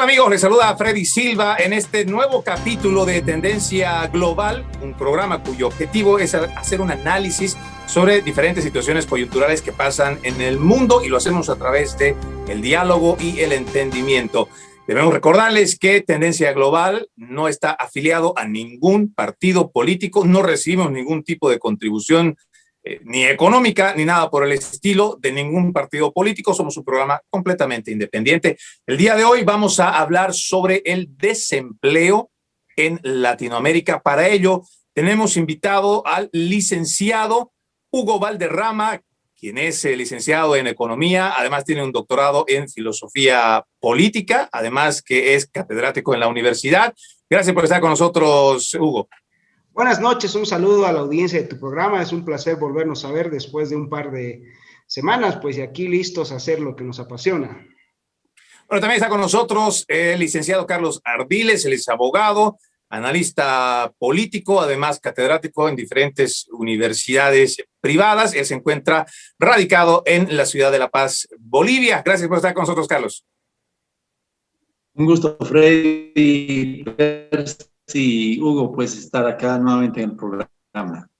tal amigos? Les saluda Freddy Silva en este nuevo capítulo de Tendencia Global, un programa cuyo objetivo es hacer un análisis sobre diferentes situaciones coyunturales que pasan en el mundo y lo hacemos a través de el diálogo y el entendimiento. Debemos recordarles que Tendencia Global no está afiliado a ningún partido político, no recibimos ningún tipo de contribución ni económica, ni nada por el estilo de ningún partido político. Somos un programa completamente independiente. El día de hoy vamos a hablar sobre el desempleo en Latinoamérica. Para ello, tenemos invitado al licenciado Hugo Valderrama, quien es licenciado en Economía, además tiene un doctorado en Filosofía Política, además que es catedrático en la universidad. Gracias por estar con nosotros, Hugo. Buenas noches, un saludo a la audiencia de tu programa. Es un placer volvernos a ver después de un par de semanas, pues y aquí listos a hacer lo que nos apasiona. Bueno, también está con nosotros el licenciado Carlos Ardiles, él es abogado, analista político, además catedrático en diferentes universidades privadas. Él se encuentra radicado en la ciudad de La Paz, Bolivia. Gracias por estar con nosotros, Carlos. Un gusto, Freddy, y Hugo, pues estar acá nuevamente en el programa.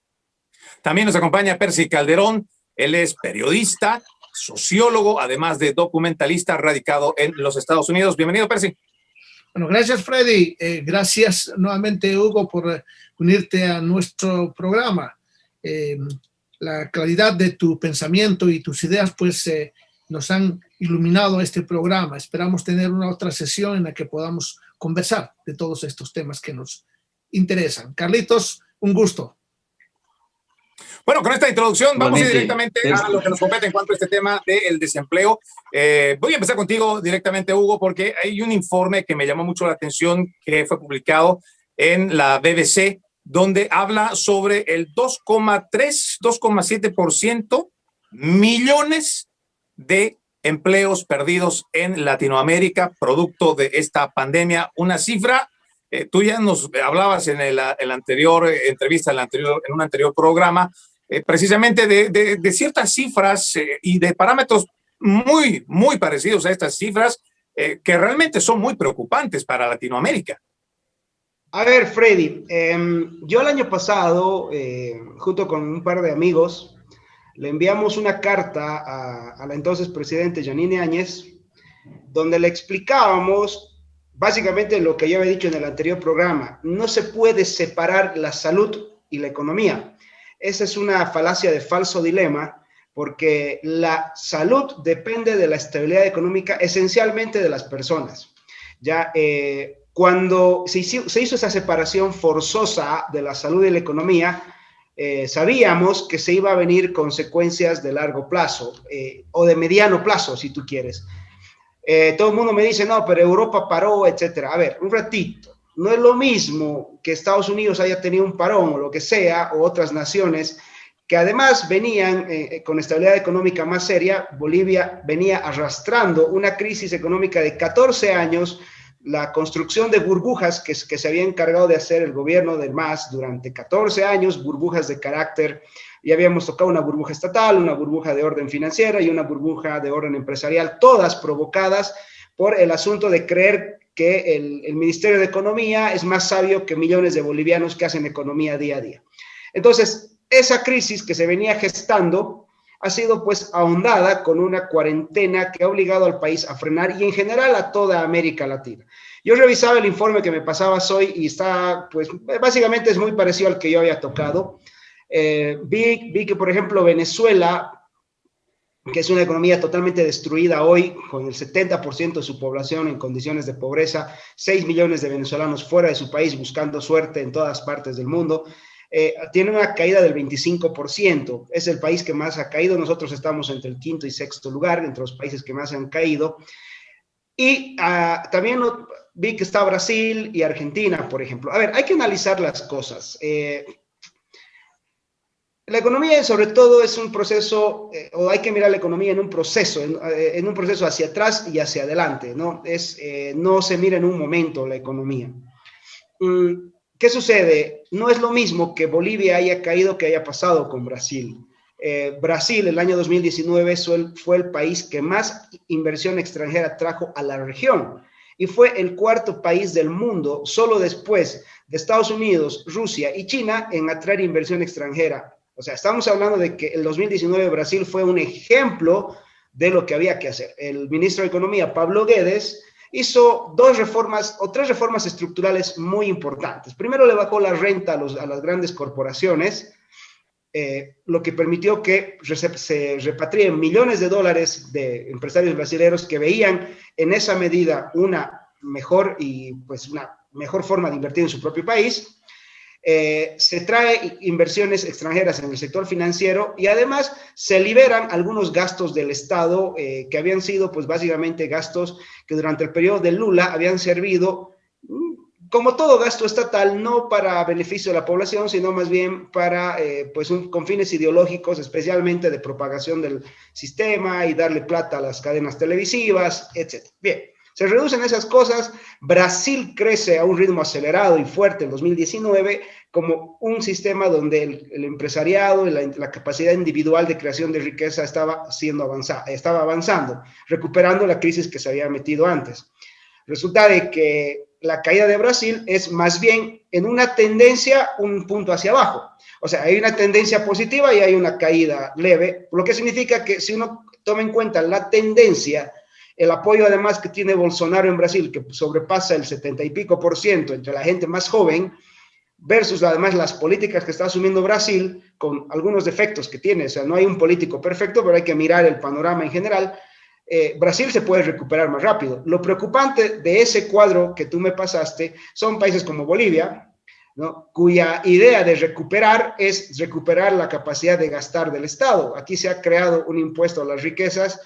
También nos acompaña Percy Calderón, él es periodista, sociólogo, además de documentalista radicado en los Estados Unidos. Bienvenido, Percy. Bueno, gracias, Freddy. Gracias nuevamente, Hugo, por unirte a nuestro programa. La claridad de tu pensamiento y tus ideas, pues, nos han iluminado este programa. Esperamos tener una otra sesión en la que podamos conversar de todos estos temas que nos interesan. Carlitos, un gusto. Bueno, con esta introducción vamos a ir directamente a lo que nos compete en cuanto a este tema del desempleo. Voy a empezar contigo directamente, Hugo, porque hay un informe que me llamó mucho la atención que fue publicado en la BBC, donde habla sobre el 2,7% millones de empleos perdidos en Latinoamérica, producto de esta pandemia. Una cifra, tú ya nos hablabas en la anterior entrevista, en un anterior programa, precisamente de ciertas cifras y de parámetros muy, muy parecidos a estas cifras que realmente son muy preocupantes para Latinoamérica. A ver, Freddy, yo el año pasado, junto con un par de amigos, le enviamos una carta a la entonces presidente Yanine Áñez, donde le explicábamos básicamente lo que yo había dicho en el anterior programa. No se puede separar la salud y la economía. Esa es una falacia de falso dilema, porque la salud depende de la estabilidad económica esencialmente de las personas. Ya cuando se hizo esa separación forzosa de la salud y la economía, sabíamos que se iba a venir consecuencias de largo plazo o de mediano plazo, si tú quieres. Todo el mundo me dice, no, pero Europa paró, etcétera. A ver, un ratito. No es lo mismo que Estados Unidos haya tenido un parón o lo que sea, o otras naciones que además venían con estabilidad económica más seria. Bolivia venía arrastrando una crisis económica de 14 años, la construcción de burbujas que se había encargado de hacer el gobierno del MAS durante 14 años, burbujas de carácter, y habíamos tocado una burbuja estatal, una burbuja de orden financiera y una burbuja de orden empresarial, todas provocadas por el asunto de creer que el Ministerio de Economía es más sabio que millones de bolivianos que hacen economía día a día. Entonces, esa crisis que se venía gestando ha sido pues ahondada con una cuarentena que ha obligado al país a frenar y en general a toda América Latina. Yo revisaba el informe que me pasabas hoy y está, pues básicamente es muy parecido al que yo había tocado. Vi que, por ejemplo, Venezuela, que es una economía totalmente destruida hoy, con el 70% de su población en condiciones de pobreza, 6 millones de venezolanos fuera de su país buscando suerte en todas partes del mundo, tiene una caída del 25%. Es el país que más ha caído. Nosotros estamos entre el quinto y sexto lugar, entre los países que más han caído. Y también vi que está Brasil y Argentina, por ejemplo. A ver, hay que analizar las cosas. La economía, sobre todo, es un proceso, o hay que mirar la economía en un proceso hacia atrás y hacia adelante, ¿no? No se mira en un momento la economía. ¿Qué sucede? No es lo mismo que Bolivia haya caído que haya pasado con Brasil. Brasil, el año 2019, fue el país que más inversión extranjera trajo a la región. y fue el cuarto país del mundo, solo después de Estados Unidos, Rusia y China, en atraer inversión extranjera. O sea, estamos hablando de que el 2019 Brasil fue un ejemplo de lo que había que hacer. El ministro de Economía, Pablo Guedes, hizo dos reformas o tres reformas estructurales muy importantes. Primero, le bajó la renta a las grandes corporaciones, lo que permitió que se repatrien millones de dólares de empresarios brasileños que veían en esa medida una mejor forma de invertir en su propio país. Se trae inversiones extranjeras en el sector financiero y además se liberan algunos gastos del Estado que habían sido pues básicamente gastos que durante el periodo de Lula habían servido como todo gasto estatal, no para beneficio de la población, sino más bien para con fines ideológicos, especialmente de propagación del sistema y darle plata a las cadenas televisivas, etc. Bien, se reducen esas cosas. Brasil crece a un ritmo acelerado y fuerte en 2019 como un sistema donde el empresariado y la capacidad individual de creación de riqueza estaba avanzando, recuperando la crisis que se había metido antes. Resulta de que la caída de Brasil es más bien en una tendencia, un punto hacia abajo. O sea, hay una tendencia positiva y hay una caída leve, lo que significa que si uno toma en cuenta la tendencia, el apoyo además que tiene Bolsonaro en Brasil, que sobrepasa el 70 y pico % entre la gente más joven, versus además las políticas que está asumiendo Brasil, con algunos defectos que tiene. O sea, no hay un político perfecto, pero hay que mirar el panorama en general. Brasil se puede recuperar más rápido. Lo preocupante de ese cuadro que tú me pasaste son países como Bolivia, ¿no?, cuya idea de recuperar es recuperar la capacidad de gastar del Estado. Aquí se ha creado un impuesto a las riquezas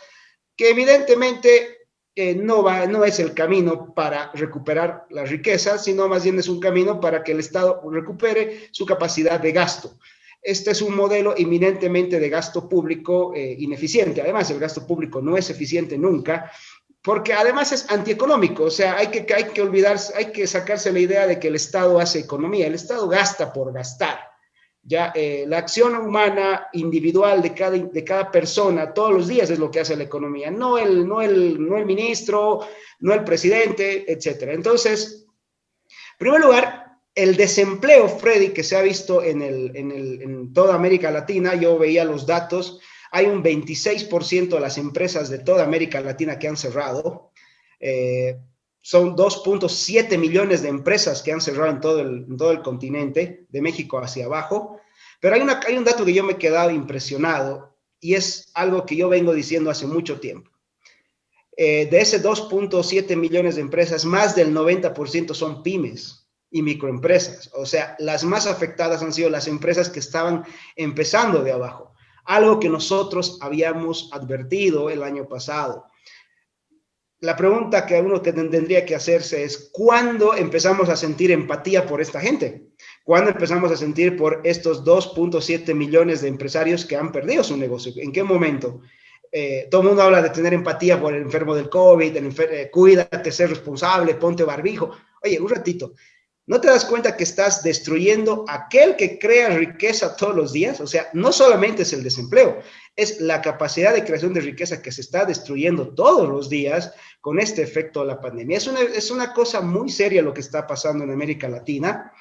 que evidentemente no es el camino para recuperar la riqueza, sino más bien es un camino para que el Estado recupere su capacidad de gasto. Este es un modelo eminentemente de gasto público ineficiente. Además, el gasto público no es eficiente nunca, porque además es antieconómico. O sea, hay que sacarse la idea de que el Estado hace economía. El Estado gasta por gastar. Ya, la acción humana individual de cada persona todos los días es lo que hace la economía, no el ministro, no el presidente, etc. Entonces, en primer lugar, el desempleo, Freddy, que se ha visto en toda América Latina, yo veía los datos, hay un 26% de las empresas de toda América Latina que han cerrado. Son 2.7 millones de empresas que han cerrado en todo el continente, de México hacia abajo. Pero hay un dato que yo me he quedado impresionado y es algo que yo vengo diciendo hace mucho tiempo. De ese 2.7 millones de empresas, más del 90% son pymes y microempresas. O sea, las más afectadas han sido las empresas que estaban empezando de abajo. Algo que nosotros habíamos advertido el año pasado. La pregunta que uno tendría que hacerse es, ¿cuándo empezamos a sentir empatía por esta gente? ¿Cuándo empezamos a sentir por estos 2.7 millones de empresarios que han perdido su negocio? ¿En qué momento? Todo el mundo habla de tener empatía por el enfermo del COVID, cuídate, sé responsable, ponte barbijo. Oye, un ratito, ¿no te das cuenta que estás destruyendo a aquel que crea riqueza todos los días? O sea, no solamente es el desempleo, es la capacidad de creación de riqueza que se está destruyendo todos los días con este efecto de la pandemia. Es una cosa muy seria lo que está pasando en América Latina.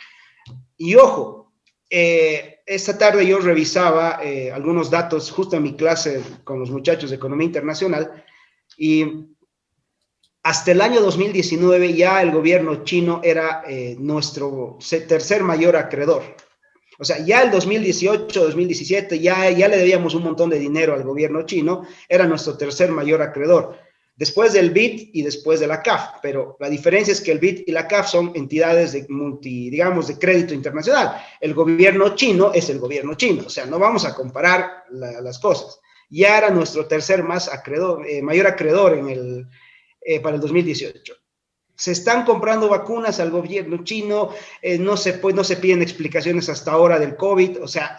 Y ojo, esta tarde yo revisaba algunos datos justo en mi clase con los muchachos de Economía Internacional y hasta el año 2019 ya el gobierno chino era nuestro tercer mayor acreedor. O sea, ya el 2018, 2017, ya le debíamos un montón de dinero al gobierno chino, era nuestro tercer mayor acreedor. Después del BID y después de la CAF, pero la diferencia es que el BID y la CAF son entidades de crédito internacional. El gobierno chino es el gobierno chino, o sea, no vamos a comparar las cosas. Ya era nuestro tercer mayor acreedor para el 2018. Se están comprando vacunas al gobierno chino, no se piden explicaciones hasta ahora del COVID, o sea,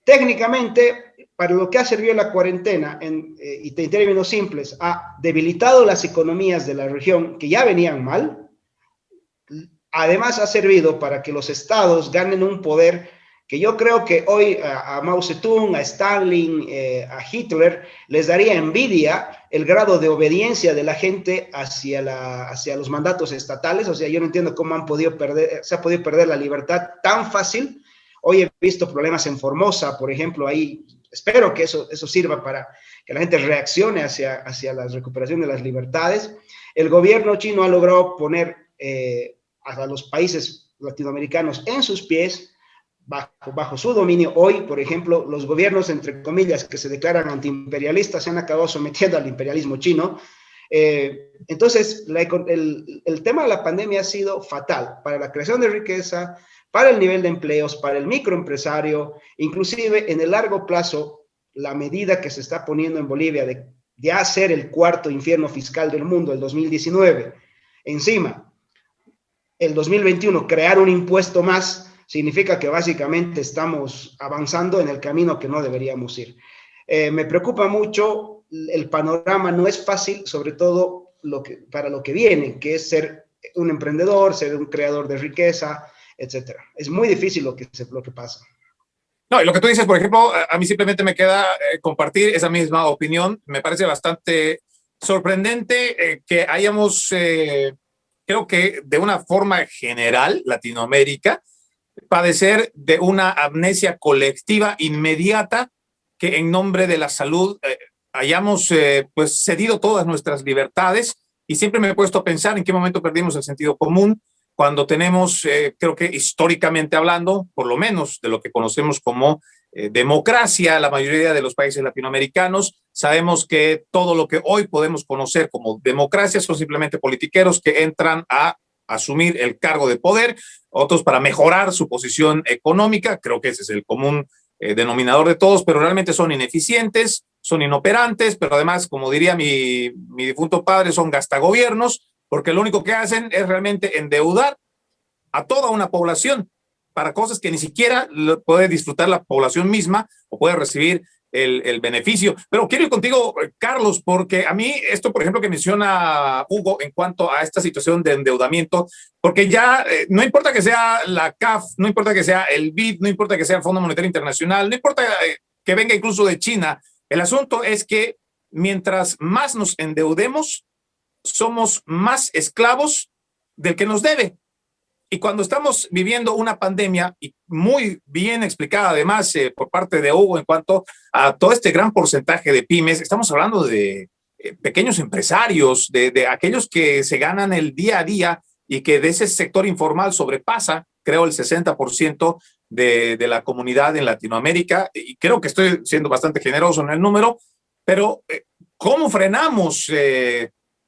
técnicamente, para lo que ha servido la cuarentena, y en términos simples, ha debilitado las economías de la región que ya venían mal. Además, ha servido para que los estados ganen un poder que yo creo que hoy a Mao Zedong, a Stalin, a Hitler, les daría envidia el grado de obediencia de la gente hacia los mandatos estatales. O sea, yo no entiendo cómo se ha podido perder la libertad tan fácil. Hoy he visto problemas en Formosa, por ejemplo, ahí espero que eso sirva para que la gente reaccione hacia la recuperación de las libertades. El gobierno chino ha logrado poner a los países latinoamericanos en sus pies, bajo su dominio. Hoy, por ejemplo, los gobiernos, entre comillas, que se declaran antiimperialistas se han acabado sometiendo al imperialismo chino. Entonces, el tema de la pandemia ha sido fatal para la creación de riqueza, para el nivel de empleos, para el microempresario, inclusive en el largo plazo, la medida que se está poniendo en Bolivia de ya ser el cuarto infierno fiscal del mundo, el 2019, encima, el 2021, crear un impuesto más, significa que básicamente estamos avanzando en el camino que no deberíamos ir. Me preocupa mucho, el panorama no es fácil, sobre todo para lo que viene, que es ser un emprendedor, ser un creador de riqueza, etcétera. Es muy difícil lo que pasa. No, y lo que tú dices, por ejemplo, a mí simplemente me queda compartir esa misma opinión. Me parece bastante sorprendente que hayamos, creo que de una forma general, Latinoamérica, padecer de una amnesia colectiva inmediata, que en nombre de la salud hayamos pues cedido todas nuestras libertades. Y siempre me he puesto a pensar en qué momento perdimos el sentido común, cuando tenemos, creo que históricamente hablando, por lo menos de lo que conocemos como democracia, la mayoría de los países latinoamericanos, sabemos que todo lo que hoy podemos conocer como democracia son simplemente politiqueros que entran a asumir el cargo de poder, otros para mejorar su posición económica. Creo que ese es el común denominador de todos, pero realmente son ineficientes, son inoperantes, pero además, como diría mi difunto padre, son gastagobiernos, porque lo único que hacen es realmente endeudar a toda una población para cosas que ni siquiera puede disfrutar la población misma o puede recibir el beneficio. Pero quiero ir contigo, Carlos, porque a mí esto, por ejemplo, que menciona Hugo en cuanto a esta situación de endeudamiento, porque ya no importa que sea la CAF, no importa que sea el BID, no importa que sea el Fondo Monetario Internacional, no importa que venga incluso de China, el asunto es que mientras más nos endeudemos, somos más esclavos del que nos debe. Y cuando estamos viviendo una pandemia, y muy bien explicada además por parte de Hugo en cuanto a todo este gran porcentaje de pymes, estamos hablando de pequeños empresarios, de aquellos que se ganan el día a día y que de ese sector informal sobrepasa, creo, el 60% de la comunidad en Latinoamérica. Y creo que estoy siendo bastante generoso en el número, pero ¿cómo frenamos,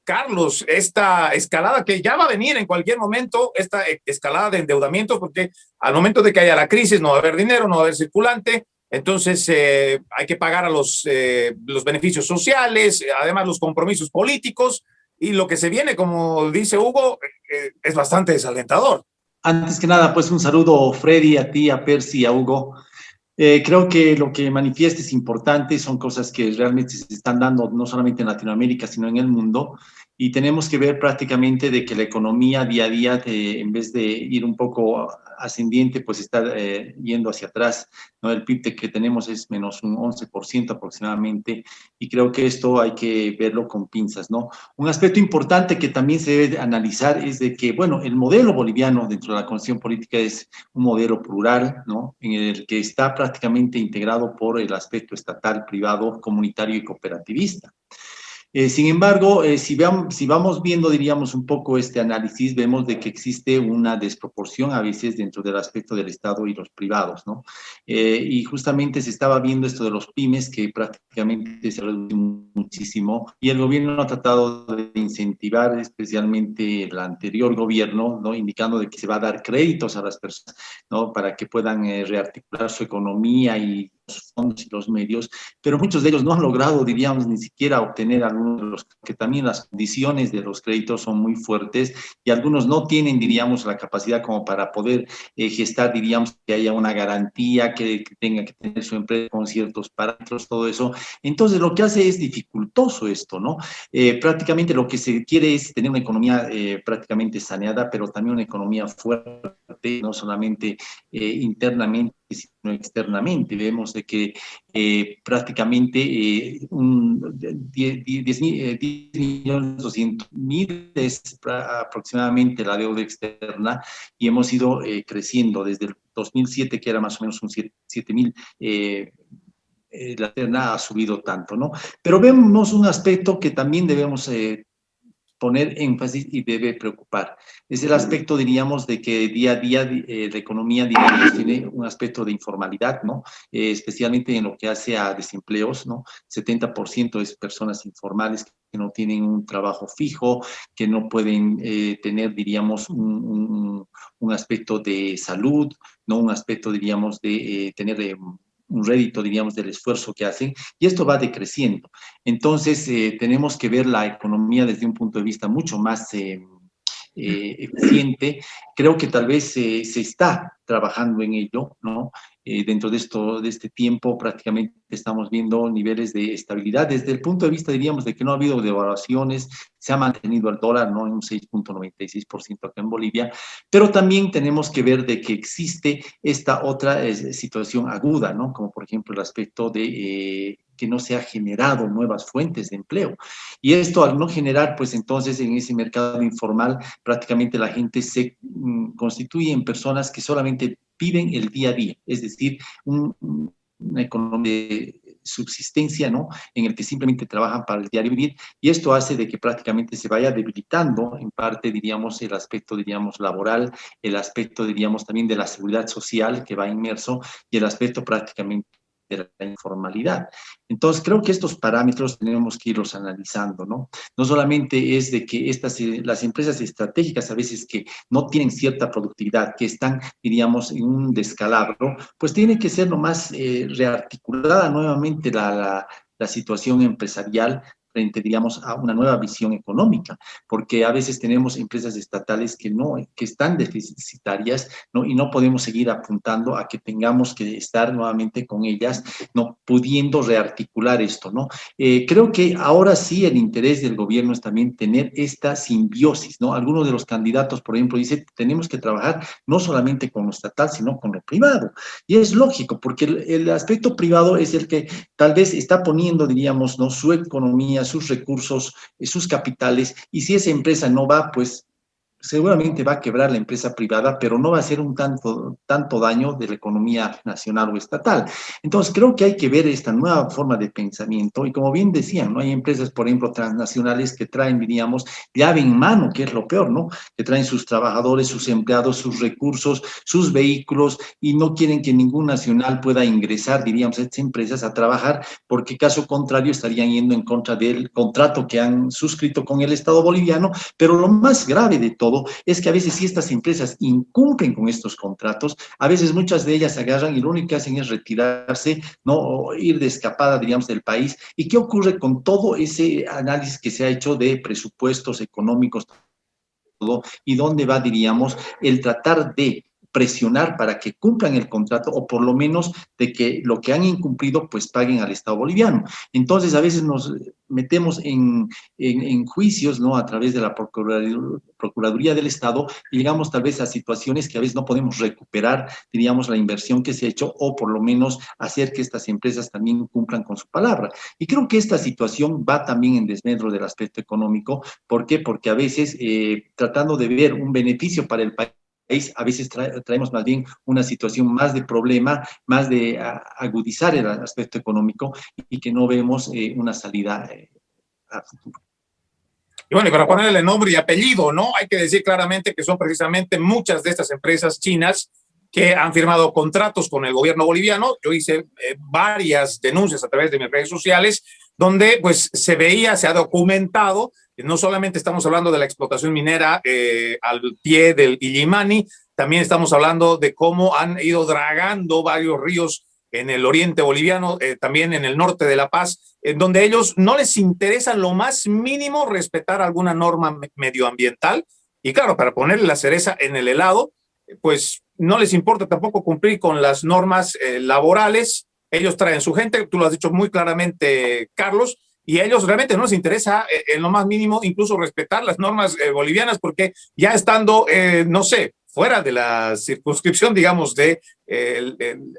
Carlos, esta escalada que ya va a venir en cualquier momento, esta escalada de endeudamiento? Porque al momento de que haya la crisis no va a haber dinero, no va a haber circulante, entonces hay que pagar a los beneficios sociales, además los compromisos políticos, y lo que se viene, como dice Hugo, es bastante desalentador. Antes que nada, pues un saludo, Freddy, a ti, a Percy, a Hugo. Creo que lo que manifiesta es importante, son cosas que realmente se están dando no solamente en Latinoamérica, sino en el mundo, y tenemos que ver prácticamente de que la economía día a día, en vez de ir un poco ascendiente, pues está yendo hacia atrás, ¿no? El PIB que tenemos es menos un 11% aproximadamente, y creo que esto hay que verlo con pinzas, ¿no? Un aspecto importante que también se debe analizar es de que, bueno, el modelo boliviano dentro de la constitución política es un modelo plural, ¿no? En el que está prácticamente integrado por el aspecto estatal, privado, comunitario y cooperativista. Sin embargo, si vamos viendo, diríamos, un poco este análisis, vemos de que existe una desproporción a veces dentro del aspecto del Estado y los privados, ¿no? Y justamente se estaba viendo esto de los pymes, que prácticamente se reduce muchísimo, y el gobierno ha tratado de incentivar, especialmente el anterior gobierno, ¿no? Indicando de que se va a dar créditos a las personas, ¿no? Para que puedan rearticular su economía y los fondos y los medios, pero muchos de ellos no han logrado, diríamos, ni siquiera obtener algunos de los que también las condiciones de los créditos son muy fuertes, y algunos no tienen, diríamos, la capacidad como para poder gestar, diríamos, que haya una garantía, que tenga que tener su empresa con ciertos parámetros, todo eso. Entonces, lo que hace es dificultoso esto, ¿no? Prácticamente lo que se quiere es tener una economía prácticamente saneada, pero también una economía fuerte, fuerte, no solamente internamente, sino externamente. Vemos de que prácticamente 10.200.000 es aproximadamente la deuda externa, y hemos ido creciendo desde el 2007, que era más o menos un 7.000. La externa ha subido tanto, ¿no? Pero vemos un aspecto que también debemos poner énfasis y debe preocupar. Es el aspecto, diríamos, de que día a día la economía, diríamos, tiene un aspecto de informalidad, ¿no? Especialmente en lo que hace a desempleos, ¿no? 70% es personas informales que no tienen un trabajo fijo, que no pueden tener, diríamos, un aspecto de salud, ¿no? Un aspecto, diríamos, de tener un rédito, diríamos, del esfuerzo que hacen, y esto va decreciendo. Entonces, tenemos que ver la economía desde un punto de vista mucho más eficiente. Creo que tal vez se está trabajando en ello, ¿no? Dentro de este tiempo prácticamente estamos viendo niveles de estabilidad. Desde el punto de vista, diríamos, de que no ha habido devaluaciones, se ha mantenido el dólar, ¿no? En un 6.96% acá en Bolivia, pero también tenemos que ver de que existe esta otra situación aguda, ¿no? Como por ejemplo el aspecto de que no se ha generado nuevas fuentes de empleo. Y esto al no generar, pues entonces en ese mercado informal prácticamente la gente se constituye en personas que solamente viven el día a día, es decir, una economía de subsistencia, ¿no? En el que simplemente trabajan para el diario vivir, y esto hace de que prácticamente se vaya debilitando en parte, diríamos, el aspecto, diríamos, laboral, el aspecto, diríamos, también de la seguridad social que va inmerso, y el aspecto prácticamente de la informalidad. Entonces, creo que estos parámetros tenemos que irlos analizando, ¿no? No solamente es de que las empresas estratégicas a veces que no tienen cierta productividad, que están, diríamos, en un descalabro, pues tiene que ser nomás rearticulada nuevamente la situación empresarial frente, digamos, a una nueva visión económica, porque a veces tenemos empresas estatales que están deficitarias, ¿no? Y no podemos seguir apuntando a que tengamos que estar nuevamente con ellas, ¿no? Pudiendo rearticular esto, ¿no? Creo que ahora sí el interés del gobierno es también tener esta simbiosis, ¿no? Algunos de los candidatos, por ejemplo, dicen, tenemos que trabajar no solamente con lo estatal, sino con lo privado. Y es lógico, porque el aspecto privado es el que tal vez está poniendo, diríamos, ¿no? Su economía, sus recursos, sus capitales, y si esa empresa no va, pues seguramente va a quebrar la empresa privada, pero no va a ser un tanto daño de la economía nacional o estatal. Entonces, creo que hay que ver esta nueva forma de pensamiento, y como bien decían, ¿no? Hay empresas, por ejemplo, transnacionales que traen, diríamos, llave en mano, que es lo peor, ¿no? Que traen sus trabajadores, sus empleados, sus recursos, sus vehículos, y no quieren que ningún nacional pueda ingresar, diríamos, a estas empresas a trabajar, porque caso contrario estarían yendo en contra del contrato que han suscrito con el Estado boliviano. Pero lo más grave de todo es que a veces si estas empresas incumplen con estos contratos, a veces muchas de ellas se agarran y lo único que hacen es retirarse, ¿no? O ir de escapada, diríamos, del país. ¿Y qué ocurre con todo ese análisis que se ha hecho de presupuestos económicos, todo, y dónde va, diríamos, el tratar de presionar para que cumplan el contrato, o por lo menos de que lo que han incumplido pues paguen al Estado boliviano? Entonces a veces nos metemos en juicios, ¿no? A través de la Procuraduría del Estado, y llegamos tal vez a situaciones que a veces no podemos recuperar, diríamos, la inversión que se ha hecho, o por lo menos hacer que estas empresas también cumplan con su palabra. Y creo que esta situación va también en desmedro del aspecto económico. ¿Por qué? Porque a veces tratando de ver un beneficio para el país, a veces traemos más bien una situación más de problema, más de agudizar el aspecto económico, y que no vemos una salida a futuro. Y bueno, y para ponerle nombre y apellido, ¿no? Hay que decir claramente que son precisamente muchas de estas empresas chinas que han firmado contratos con el gobierno boliviano. Yo hice varias denuncias a través de mis redes sociales, donde pues se veía, se ha documentado, no solamente estamos hablando de la explotación minera al pie del Illimani, también estamos hablando de cómo han ido dragando varios ríos en el oriente boliviano, también en el norte de La Paz, donde ellos no les interesa lo más mínimo respetar alguna norma medioambiental. Y claro, para ponerle la cereza en el helado, pues no les importa tampoco cumplir con las normas laborales. Ellos traen su gente, tú lo has dicho muy claramente, Carlos, y a ellos realmente no les interesa en lo más mínimo incluso respetar las normas bolivianas, porque ya estando, no sé, fuera de la circunscripción, digamos, de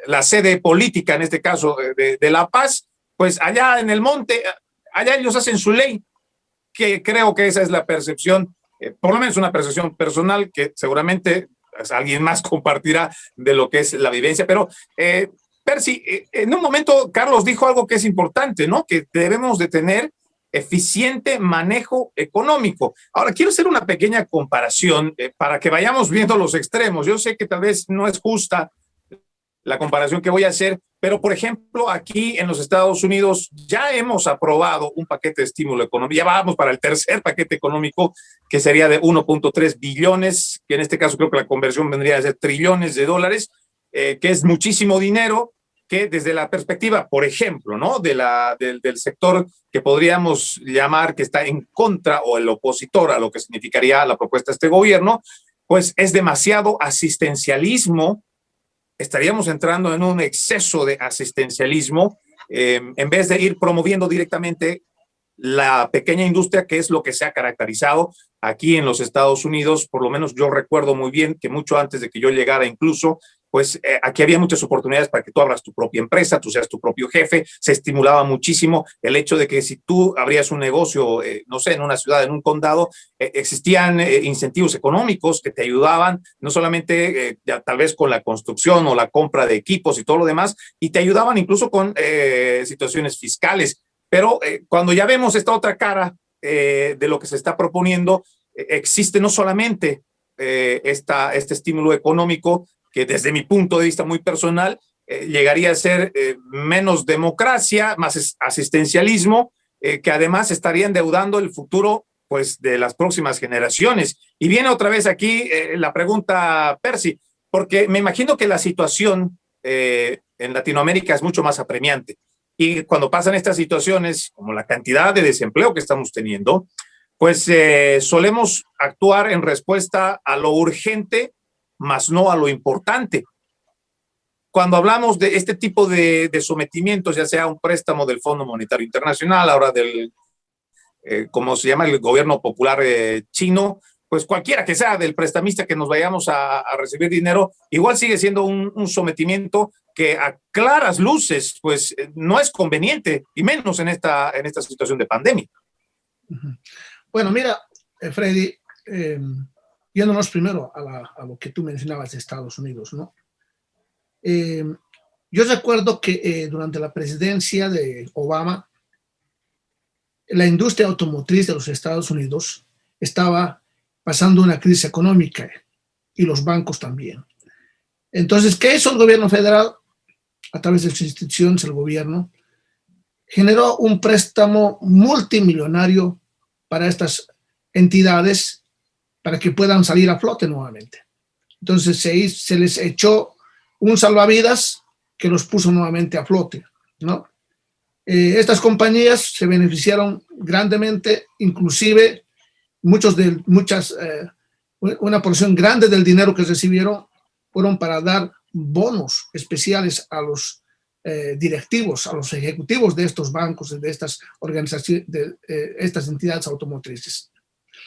la sede política, en este caso de La Paz, pues allá en el monte, allá ellos hacen su ley, que creo que esa es la percepción, por lo menos una percepción personal que seguramente pues, alguien más compartirá de lo que es la vivencia, pero Percy, en un momento Carlos dijo algo que es importante, ¿no? Que debemos de tener eficiente manejo económico. Ahora, quiero hacer una pequeña comparación para que vayamos viendo los extremos. Yo sé que tal vez no es justa la comparación que voy a hacer, pero por ejemplo, aquí en los Estados Unidos ya hemos aprobado un paquete de estímulo económico, ya vamos para el tercer paquete económico, que sería de 1.3 billones, que en este caso creo que la conversión vendría a ser trillones de dólares, que es muchísimo dinero, que desde la perspectiva, por ejemplo, ¿no? del sector que podríamos llamar que está en contra o el opositor a lo que significaría la propuesta de este gobierno, pues es demasiado asistencialismo. Estaríamos entrando en un exceso de asistencialismo en vez de ir promoviendo directamente la pequeña industria, que es lo que se ha caracterizado aquí en los Estados Unidos. Por lo menos yo recuerdo muy bien que mucho antes de que yo llegara incluso, pues aquí había muchas oportunidades para que tú abras tu propia empresa, tú seas tu propio jefe, se estimulaba muchísimo el hecho de que si tú abrías un negocio, no sé, en una ciudad, en un condado, existían incentivos económicos que te ayudaban, no solamente ya, tal vez con la construcción o la compra de equipos y todo lo demás, y te ayudaban incluso con situaciones fiscales. Pero cuando ya vemos esta otra cara de lo que se está proponiendo, existe no solamente este estímulo económico, que desde mi punto de vista muy personal llegaría a ser menos democracia, más asistencialismo, que además estaría endeudando el futuro pues, de las próximas generaciones. Y viene otra vez aquí la pregunta, Percy, porque me imagino que la situación en Latinoamérica es mucho más apremiante. Y cuando pasan estas situaciones, como la cantidad de desempleo que estamos teniendo, pues solemos actuar en respuesta a lo urgente, más no a lo importante. Cuando hablamos de este tipo de sometimientos, ya sea un préstamo del Fondo Monetario Internacional, ahora del, como se llama, el gobierno popular chino, pues cualquiera que sea del prestamista que nos vayamos a recibir dinero, igual sigue siendo un sometimiento que a claras luces, pues no es conveniente, y menos en esta situación de pandemia. Bueno, mira, Freddy, yéndonos primero a lo que tú mencionabas de Estados Unidos, ¿no? Yo recuerdo que durante la presidencia de Obama, la industria automotriz de los Estados Unidos estaba pasando una crisis económica y los bancos también. Entonces, ¿qué hizo el gobierno federal? A través de sus instituciones, el gobierno generó un préstamo multimillonario para estas entidades para que puedan salir a flote nuevamente. Entonces se les echó un salvavidas que los puso nuevamente a flote, ¿no? Estas compañías se beneficiaron grandemente, inclusive una porción grande del dinero que recibieron fueron para dar bonos especiales a los directivos, a los ejecutivos de estos bancos, de estas organizaciones, de estas entidades automotrices.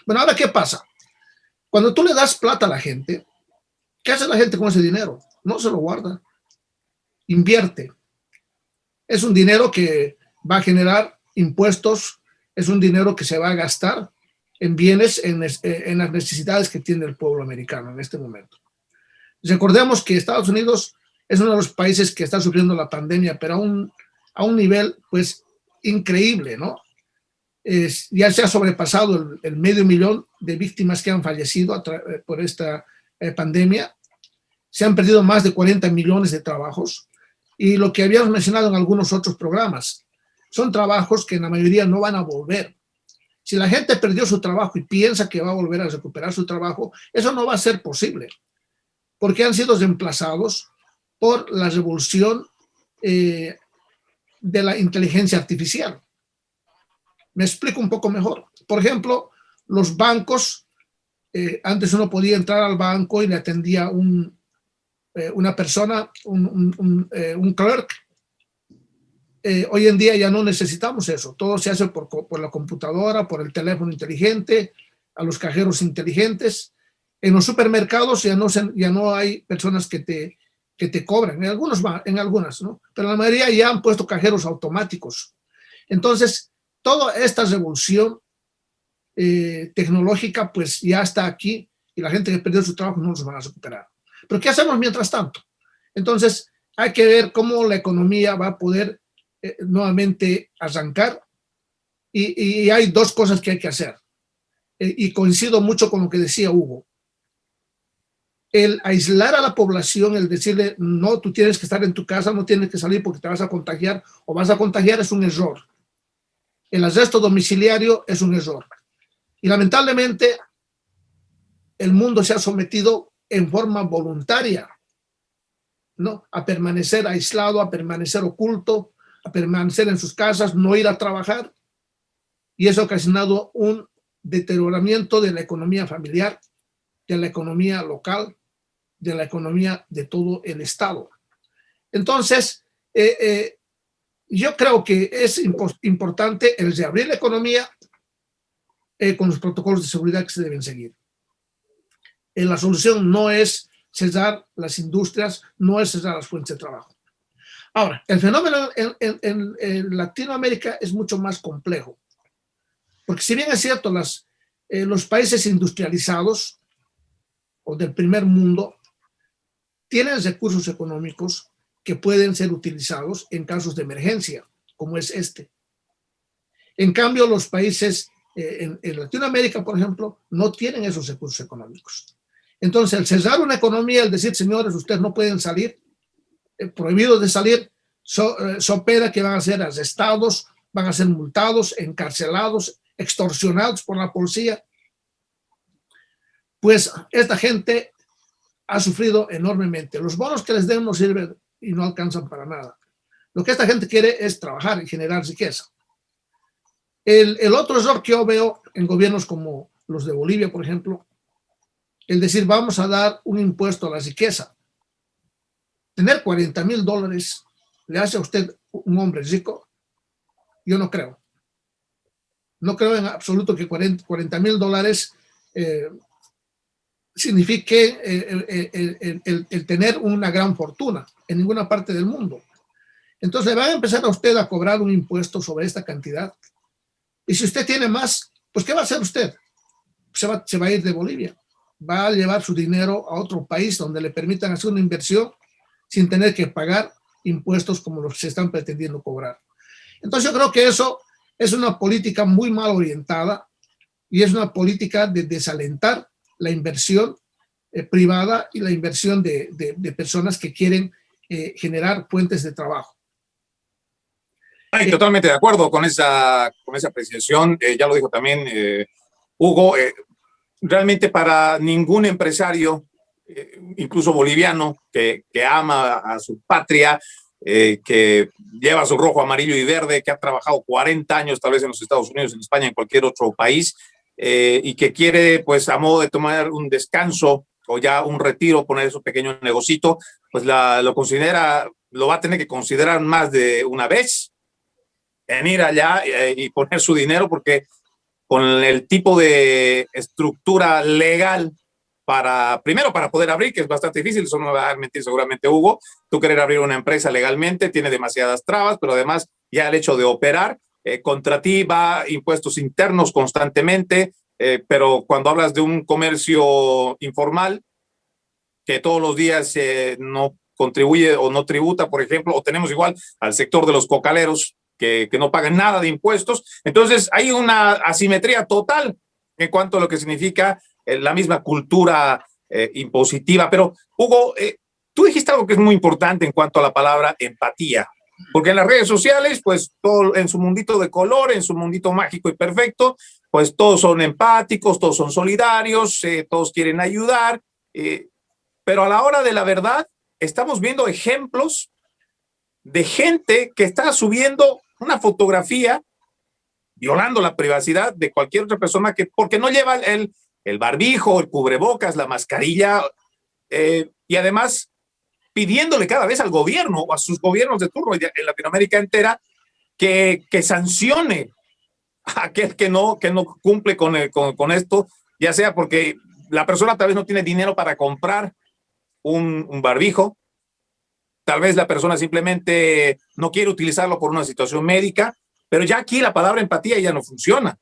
Bueno, ahora, ¿qué pasa? Cuando tú le das plata a la gente, ¿qué hace la gente con ese dinero? No se lo guarda, invierte. Es un dinero que va a generar impuestos, es un dinero que se va a gastar en bienes, en las necesidades que tiene el pueblo americano en este momento. Recordemos que Estados Unidos es uno de los países que está sufriendo la pandemia, pero a un nivel, pues, increíble, ¿no? Ya se ha sobrepasado el 500,000 de víctimas que han fallecido por esta pandemia. Se han perdido más de 40 millones de trabajos. Y lo que habíamos mencionado en algunos otros programas, son trabajos que en la mayoría no van a volver. Si la gente perdió su trabajo y piensa que va a volver a recuperar su trabajo, eso no va a ser posible, porque han sido reemplazados por la revolución de la inteligencia artificial. Me explico un poco mejor. Por ejemplo, los bancos, antes uno podía entrar al banco y le atendía una persona, un clerk. Hoy en día ya no necesitamos eso. Todo se hace por la computadora, por el teléfono inteligente, a los cajeros inteligentes. En los supermercados ya no hay personas que te cobran, en algunas, ¿no? Pero la mayoría ya han puesto cajeros automáticos. Entonces, toda esta revolución tecnológica pues ya está aquí y la gente que perdió su trabajo no los van a recuperar. Pero ¿qué hacemos mientras tanto? Entonces, hay que ver cómo la economía va a poder nuevamente arrancar y hay dos cosas que hay que hacer. Y coincido mucho con lo que decía Hugo. El aislar a la población, el decirle, no, tú tienes que estar en tu casa, no tienes que salir porque te vas a contagiar o vas a contagiar, es un error. El arresto domiciliario es un error. Y lamentablemente, el mundo se ha sometido en forma voluntaria, ¿no? A permanecer aislado, a permanecer oculto, a permanecer en sus casas, no ir a trabajar. Y eso ha ocasionado un deterioramiento de la economía familiar, de la economía local, de la economía de todo el Estado. Entonces, yo creo que es importante el reabrir la economía con los protocolos de seguridad que se deben seguir. La solución no es cerrar las industrias, no es cerrar las fuentes de trabajo. Ahora, el fenómeno en Latinoamérica es mucho más complejo, porque si bien es cierto, los países industrializados o del primer mundo tienen recursos económicos que pueden ser utilizados en casos de emergencia, como es este. En cambio, los países en Latinoamérica, por ejemplo, no tienen esos recursos económicos. Entonces, el cerrar una economía, el decir, señores, ustedes no pueden salir, prohibidos de salir, opera que van a ser arrestados, van a ser multados, encarcelados, extorsionados por la policía. Pues esta gente ha sufrido enormemente. Los bonos que les den no sirven y no alcanzan para nada. Lo que esta gente quiere es trabajar y generar riqueza. El otro error que yo veo en gobiernos como los de Bolivia, por ejemplo, el decir vamos a dar un impuesto a la riqueza. Tener $40,000 le hace a usted un hombre rico. Yo no creo. No creo en absoluto que $40,000 signifique el tener una gran fortuna en ninguna parte del mundo. Entonces le van a empezar a usted a cobrar un impuesto sobre esta cantidad. Y si usted tiene más, pues ¿qué va a hacer usted? Se va a ir de Bolivia. Va a llevar su dinero a otro país donde le permitan hacer una inversión sin tener que pagar impuestos como los que se están pretendiendo cobrar. Entonces yo creo que eso es una política muy mal orientada y es una política de desalentar la inversión privada y la inversión de personas que quieren generar fuentes de trabajo. Ay, totalmente de acuerdo con esa apreciación. Ya lo dijo también Hugo. Realmente para ningún empresario, incluso boliviano, que ama a su patria, que lleva su rojo, amarillo y verde, que ha trabajado 40 años tal vez en los Estados Unidos, en España, en cualquier otro país, y que quiere, pues, a modo de tomar un descanso o ya un retiro, poner su pequeño negocito, pues lo va a tener que considerar más de una vez en ir allá y poner su dinero, porque con el tipo de estructura legal primero para poder abrir, que es bastante difícil, eso no me va a mentir seguramente Hugo, tú querer abrir una empresa legalmente tiene demasiadas trabas, pero además ya el hecho de operar, contra ti va impuestos internos constantemente, pero cuando hablas de un comercio informal, que todos los días no contribuye o no tributa, por ejemplo, o tenemos igual al sector de los cocaleros, que no pagan nada de impuestos. Entonces hay una asimetría total en cuanto a lo que significa la misma cultura impositiva. Pero Hugo, tú dijiste algo que es muy importante en cuanto a la palabra empatía, porque en las redes sociales, pues todo en su mundito de color, en su mundito mágico y perfecto, pues todos son empáticos, todos son solidarios, todos quieren ayudar, pero a la hora de la verdad estamos viendo ejemplos de gente que está subiendo una fotografía violando la privacidad de cualquier otra persona porque no lleva el barbijo, el cubrebocas, la mascarilla, y además pidiéndole cada vez al gobierno o a sus gobiernos de turno en Latinoamérica entera que sancione a aquel que no cumple con esto, ya sea porque la persona tal vez no tiene dinero para comprar un barbijo, tal vez la persona simplemente no quiere utilizarlo por una situación médica, pero ya aquí la palabra empatía ya no funciona,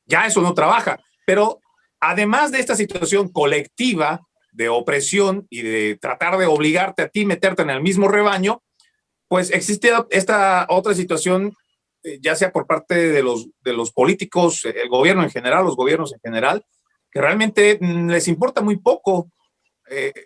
ya eso no trabaja. Pero además de esta situación colectiva de opresión y de tratar de obligarte a ti meterte en el mismo rebaño, pues existe esta otra situación, ya sea por parte de los políticos, el gobierno en general, los gobiernos en general, que realmente les importa muy poco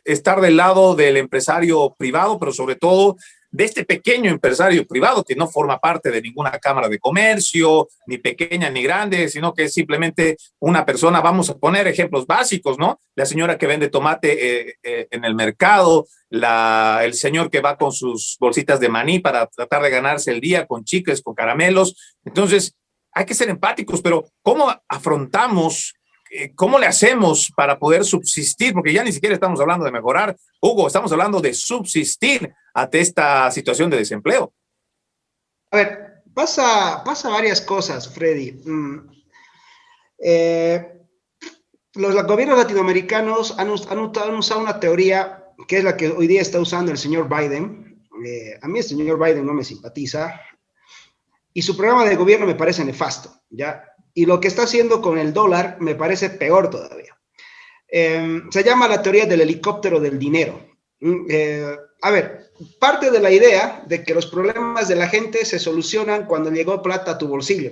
estar del lado del empresario privado, pero sobre todo de este pequeño empresario privado que no forma parte de ninguna cámara de comercio, ni pequeña ni grande, sino que es simplemente una persona. Vamos a poner ejemplos básicos, ¿no? La señora que vende tomate en el mercado, el señor que va con sus bolsitas de maní para tratar de ganarse el día con chicles, con caramelos. Entonces, hay que ser empáticos, pero ¿cómo afrontamos? ¿Cómo le hacemos para poder subsistir? Porque ya ni siquiera estamos hablando de mejorar, Hugo, estamos hablando de subsistir ante esta situación de desempleo. A ver, pasa varias cosas, Freddy. Los gobiernos latinoamericanos han usado una teoría que es la que hoy día está usando el señor Biden. A mí el señor Biden no me simpatiza y su programa de gobierno me parece nefasto, ¿ya? Y lo que está haciendo con el dólar me parece peor todavía. Se llama la teoría del helicóptero del dinero. A ver, parte de la idea de que los problemas de la gente se solucionan cuando llegó plata a tu bolsillo.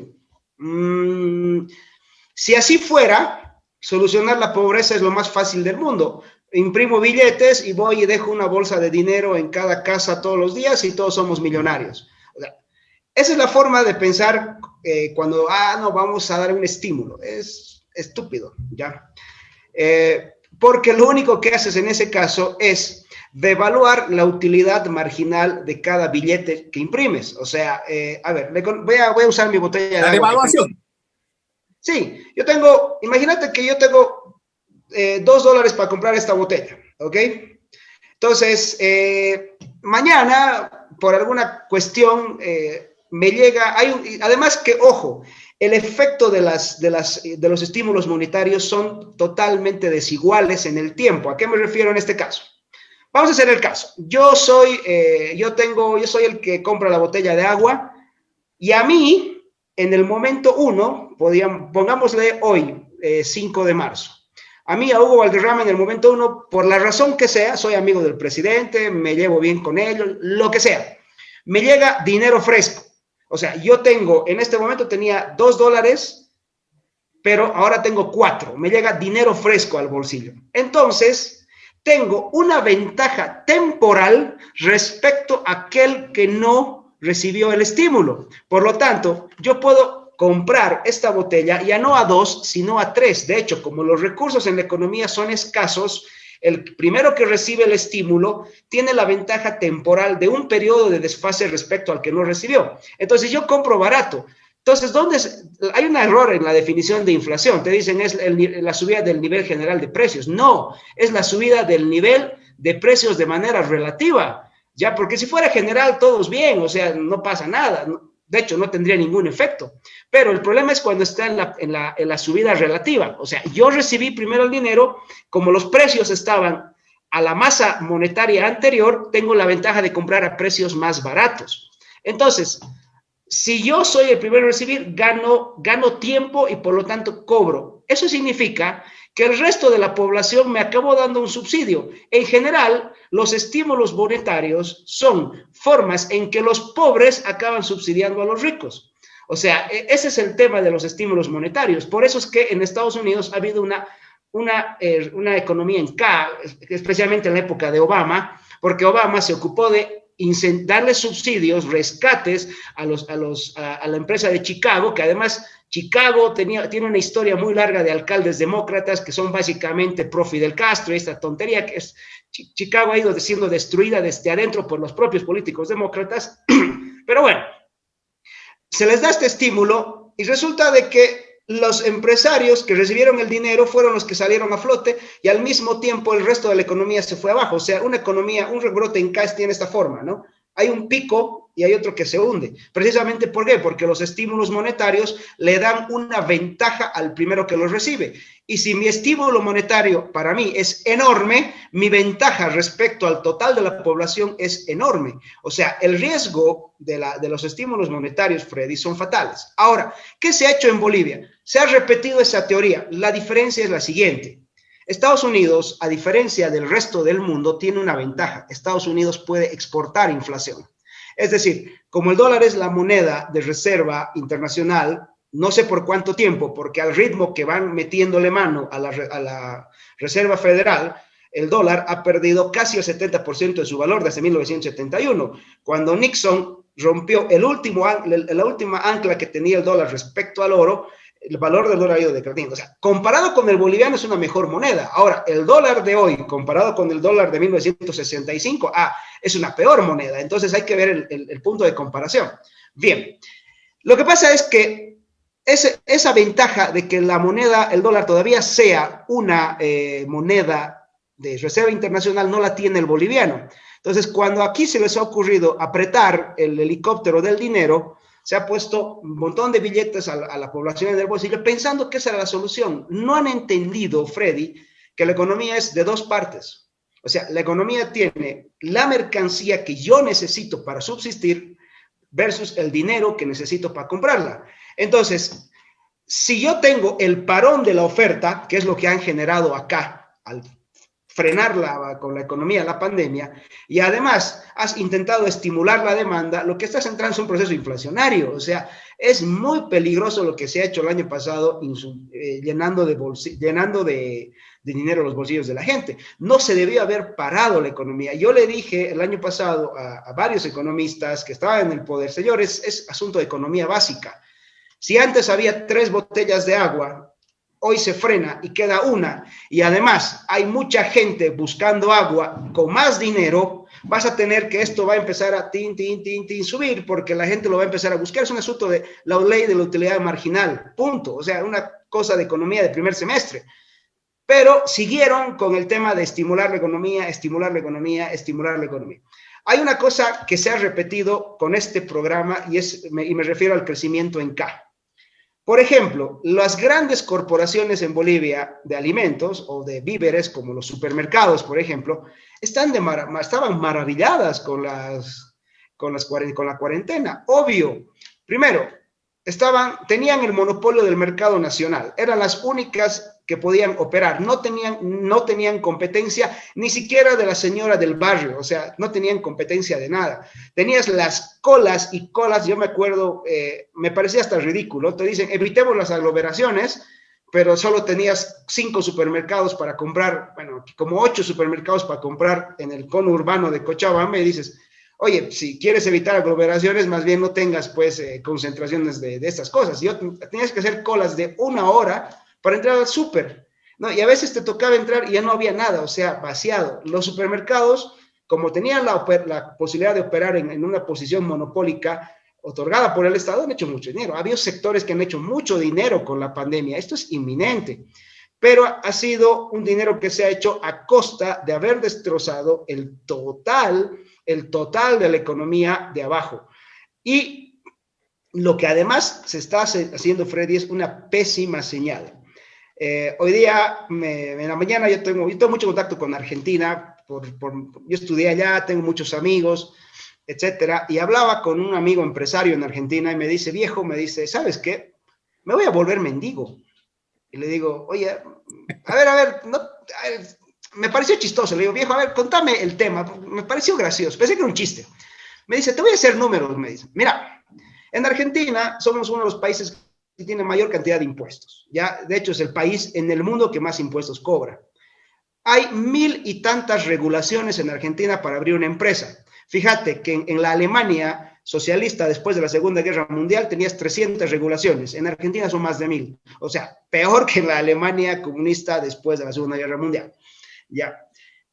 Si así fuera, solucionar la pobreza es lo más fácil del mundo. Imprimo billetes y voy y dejo una bolsa de dinero en cada casa todos los días y todos somos millonarios. O sea, esa es la forma de pensar cuando, no, vamos a dar un estímulo. Es estúpido, ¿ya? Porque lo único que haces en ese caso es devaluar la utilidad marginal de cada billete que imprimes. O sea, a ver, voy a usar mi botella de agua. La devaluación. Sí, imagínate que yo tengo $2 para comprar esta botella, ¿ok? Entonces, mañana, por alguna cuestión, me llega, además que, ojo, el efecto de los estímulos monetarios son totalmente desiguales en el tiempo. ¿A qué me refiero en este caso? Vamos a hacer el caso. Yo soy el que compra la botella de agua y a mí, en el momento 1, pongámosle hoy, 5 de marzo, a mí, a Hugo Valderrama, en el momento 1, por la razón que sea, soy amigo del presidente, me llevo bien con ellos, lo que sea, me llega dinero fresco. O sea, en este momento tenía $2, pero ahora tengo 4. Me llega dinero fresco al bolsillo. Entonces, tengo una ventaja temporal respecto a aquel que no recibió el estímulo. Por lo tanto, yo puedo comprar esta botella ya no a 2, sino a 3. De hecho, como los recursos en la economía son escasos, el primero que recibe el estímulo tiene la ventaja temporal de un periodo de desfase respecto al que no recibió. Entonces, yo compro barato. Entonces, hay un error en la definición de inflación. Te dicen es la subida del nivel general de precios. No, es la subida del nivel de precios de manera relativa. Ya, porque si fuera general, todos bien, o sea, no pasa nada. De hecho, no tendría ningún efecto. Pero el problema es cuando está en la subida relativa. O sea, yo recibí primero el dinero, como los precios estaban a la masa monetaria anterior, tengo la ventaja de comprar a precios más baratos. Entonces, si yo soy el primero en recibir, gano tiempo y por lo tanto cobro. Eso significa que el resto de la población me acabó dando un subsidio. En general, los estímulos monetarios son formas en que los pobres acaban subsidiando a los ricos. O sea, ese es el tema de los estímulos monetarios. Por eso es que en Estados Unidos ha habido una economía en K, especialmente en la época de Obama, porque Obama se ocupó de darle subsidios, rescates a la empresa de Chicago, que además Chicago tiene una historia muy larga de alcaldes demócratas que son básicamente pro Fidel Castro, esta tontería que es Chicago ha ido siendo destruida desde adentro por los propios políticos demócratas. Pero bueno, se les da este estímulo y resulta de que los empresarios que recibieron el dinero fueron los que salieron a flote y al mismo tiempo el resto de la economía se fue abajo. O sea, una economía, un rebrote en cash tiene esta forma, ¿no? Hay un pico y hay otro que se hunde. Precisamente, ¿por qué? Porque los estímulos monetarios le dan una ventaja al primero que los recibe. Y si mi estímulo monetario para mí es enorme, mi ventaja respecto al total de la población es enorme. O sea, el riesgo de los estímulos monetarios, Freddy, son fatales. Ahora, ¿qué se ha hecho en Bolivia? Se ha repetido esa teoría. La diferencia es la siguiente. Estados Unidos, a diferencia del resto del mundo, tiene una ventaja. Estados Unidos puede exportar inflación. Es decir, como el dólar es la moneda de reserva internacional, no sé por cuánto tiempo, porque al ritmo que van metiéndole mano a la Reserva Federal, el dólar ha perdido casi el 70% de su valor desde 1971, cuando Nixon rompió la última ancla que tenía el dólar respecto al oro. El valor del dólar ha ido decreciendo. O sea, comparado con el boliviano es una mejor moneda. Ahora, el dólar de hoy, comparado con el dólar de 1965, es una peor moneda. Entonces hay que ver el punto de comparación. Bien, lo que pasa es que esa ventaja de que la moneda, el dólar todavía sea una moneda de reserva internacional, no la tiene el boliviano. Entonces, cuando aquí se les ha ocurrido apretar el helicóptero del dinero, se ha puesto un montón de billetes a la población en el bolsillo pensando que esa era la solución. No han entendido, Freddy, que la economía es de dos partes. O sea, la economía tiene la mercancía que yo necesito para subsistir versus el dinero que necesito para comprarla. Entonces, si yo tengo el parón de la oferta, que es lo que han generado acá al frenar con la economía, la pandemia, y además has intentado estimular la demanda, lo que estás entrando es un proceso inflacionario. O sea, es muy peligroso lo que se ha hecho el año pasado, llenando de dinero los bolsillos de la gente. No se debió haber parado la economía. Yo le dije el año pasado a varios economistas que estaban en el poder, señores, es asunto de economía básica. Si antes había 3 botellas de agua, hoy se frena y queda una, y además hay mucha gente buscando agua con más dinero, vas a tener que esto va a empezar a subir, porque la gente lo va a empezar a buscar. Es un asunto de la ley de la utilidad marginal, punto. O sea, una cosa de economía de primer semestre. Pero siguieron con el tema de estimular la economía, estimular la economía, estimular la economía. Hay una cosa que se ha repetido con este programa y me refiero al crecimiento en K. Por ejemplo, las grandes corporaciones en Bolivia de alimentos o de víveres, como los supermercados, por ejemplo, estaban maravilladas con la cuarentena. Obvio, primero, tenían el monopolio del mercado nacional, eran las únicas que podían operar, no tenían competencia ni siquiera de la señora del barrio, o sea, no tenían competencia de nada. Tenías las colas y colas, yo me acuerdo, me parecía hasta ridículo, te dicen, evitemos las aglomeraciones, pero solo tenías 5 supermercados para comprar, bueno, como 8 supermercados para comprar en el cono urbano de Cochabamba, y dices, oye, si quieres evitar aglomeraciones, más bien no tengas, pues, concentraciones de estas cosas. Tenías que hacer colas de 1 hora para entrar al súper, ¿no? Y a veces te tocaba entrar y ya no había nada, o sea, vaciado. Los supermercados, como tenían la posibilidad de operar en una posición monopólica otorgada por el Estado, han hecho mucho dinero. Había sectores que han hecho mucho dinero con la pandemia. Esto es inminente, pero ha sido un dinero que se ha hecho a costa de haber destrozado el total de la economía de abajo. Y lo que además se está haciendo, Freddy, es una pésima señal. Hoy día, en la mañana, yo tengo mucho contacto con Argentina, yo estudié allá, tengo muchos amigos, etcétera, y hablaba con un amigo empresario en Argentina y me dice, viejo, ¿sabes qué? Me voy a volver mendigo. Y le digo, oye, a ver, me pareció chistoso. Le digo, viejo, a ver, contame el tema. Me pareció gracioso, pensé que era un chiste. Me dice, te voy a hacer números, me dice. Mira, en Argentina somos uno de los países que tiene mayor cantidad de impuestos. Ya, de hecho, es el país en el mundo que más impuestos cobra. Hay 1000 y tantas regulaciones en Argentina para abrir una empresa. Fíjate que en la Alemania socialista, después de la Segunda Guerra Mundial, tenías 300 regulaciones. En Argentina son más de 1000. O sea, peor que en la Alemania comunista después de la Segunda Guerra Mundial. Ya.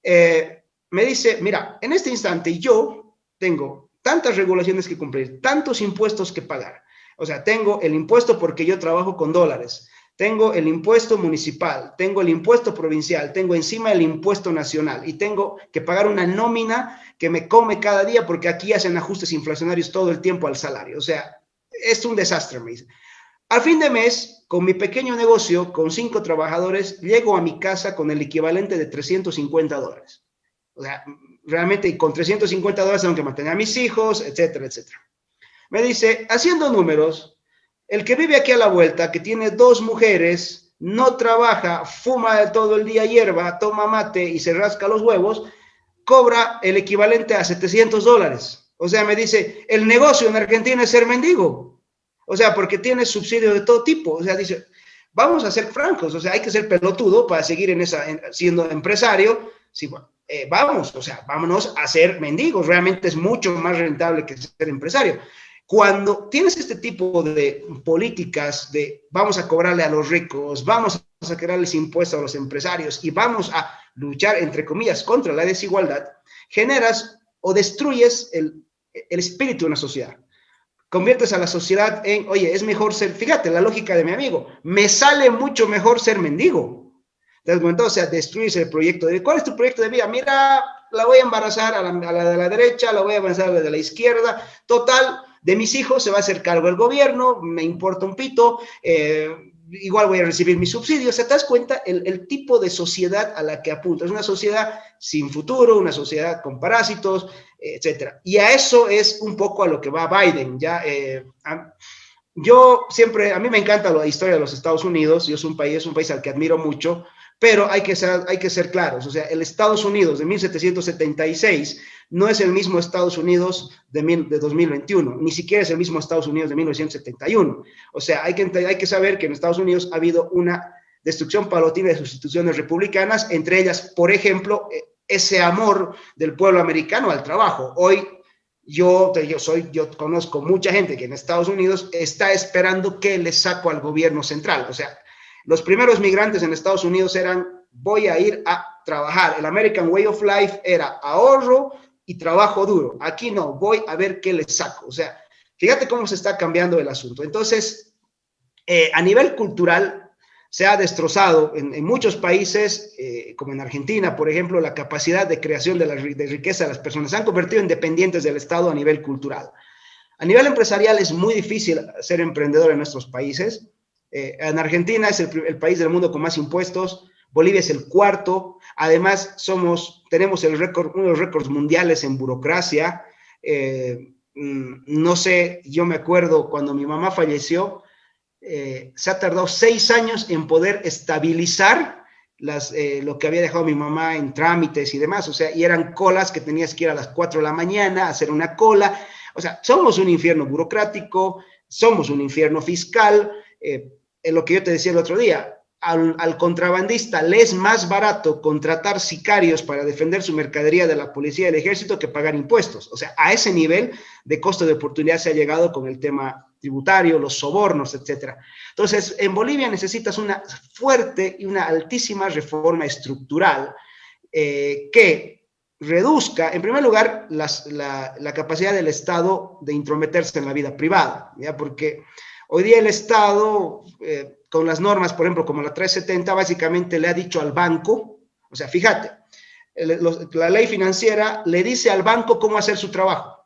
Me dice, mira, en este instante yo tengo tantas regulaciones que cumplir, tantos impuestos que pagar. O sea, tengo el impuesto porque yo trabajo con dólares. tengo el impuesto municipal, tengo el impuesto provincial, tengo encima el impuesto nacional y tengo que pagar una nómina que me come cada día porque aquí hacen ajustes inflacionarios todo el tiempo al salario. O sea, es un desastre, me dice. Al fin de mes, con mi pequeño negocio, con 5 trabajadores, llego a mi casa con el equivalente de $350. O sea, realmente con $350 tengo que mantener a mis hijos, etcétera, etcétera. Me dice, haciendo números, el que vive aquí a la vuelta, que tiene 2 mujeres, no trabaja, fuma todo el día hierba, toma mate y se rasca los huevos, cobra el equivalente a $700. O sea, me dice, el negocio en Argentina es ser mendigo. O sea, porque tiene subsidio de todo tipo. O sea, dice, vamos a ser francos, o sea, hay que ser pelotudo para seguir siendo empresario. Sí, bueno, vamos, o sea, vámonos a ser mendigos. Realmente es mucho más rentable que ser empresario. Cuando tienes este tipo de políticas de vamos a cobrarle a los ricos, vamos a sacarles impuestos a los empresarios y vamos a luchar, entre comillas, contra la desigualdad, generas o destruyes el espíritu de una sociedad. Conviertes a la sociedad en, oye, es mejor ser, fíjate la lógica de mi amigo, me sale mucho mejor ser mendigo. ¿Te das cuenta? O sea, destruyes el proyecto de, ¿cuál es tu proyecto de vida? Mira, la voy a embarazar a la de la derecha, la voy a embarazar a la de la izquierda, total, de mis hijos se va a hacer cargo el gobierno, me importa un pito, igual voy a recibir mis subsidios. ¿Se te das cuenta el tipo de sociedad a la que apunta? Es una sociedad sin futuro, una sociedad con parásitos, etcétera. Y a eso es un poco a lo que va Biden. Ya, yo siempre, a mí me encanta la historia de los Estados Unidos, yo es un país al que admiro mucho, pero hay que ser claros. O sea, el Estados Unidos de 1776 no es el mismo Estados Unidos de 2021, ni siquiera es el mismo Estados Unidos de 1971. O sea, hay que saber que en Estados Unidos ha habido una destrucción paulatina de sus instituciones republicanas, entre ellas, por ejemplo, ese amor del pueblo americano al trabajo. Hoy yo conozco mucha gente que en Estados Unidos está esperando que le saco al gobierno central. O sea, los primeros migrantes en Estados Unidos eran, voy a ir a trabajar. El American Way of Life era ahorro y trabajo duro. Aquí no, voy a ver qué le saco. O sea, fíjate cómo se está cambiando el asunto. Entonces, a nivel cultural, se ha destrozado en muchos países, como en Argentina, por ejemplo, la capacidad de creación de riqueza de las personas. Se han convertido en dependientes del Estado a nivel cultural. A nivel empresarial es muy difícil ser emprendedor en nuestros países. En Argentina es el país del mundo con más impuestos, Bolivia es el 4º, además tenemos uno de los récords mundiales en burocracia. No sé, yo me acuerdo cuando mi mamá falleció, se ha tardado 6 años en poder estabilizar lo que había dejado mi mamá en trámites y demás, o sea, y eran colas que tenías que ir a las 4 de la mañana a hacer una cola. O sea, somos un infierno burocrático, somos un infierno fiscal. Lo que yo te decía el otro día, al contrabandista le es más barato contratar sicarios para defender su mercadería de la policía y del ejército que pagar impuestos. O sea, a ese nivel de costo de oportunidad se ha llegado con el tema tributario, los sobornos, etcétera. Entonces, en Bolivia necesitas una fuerte y una altísima reforma estructural que reduzca, en primer lugar, la capacidad del Estado de intrometerse en la vida privada, ¿ya? Porque hoy día el Estado, con las normas, por ejemplo, como la 370, básicamente le ha dicho al banco, o sea, fíjate, la ley financiera le dice al banco cómo hacer su trabajo.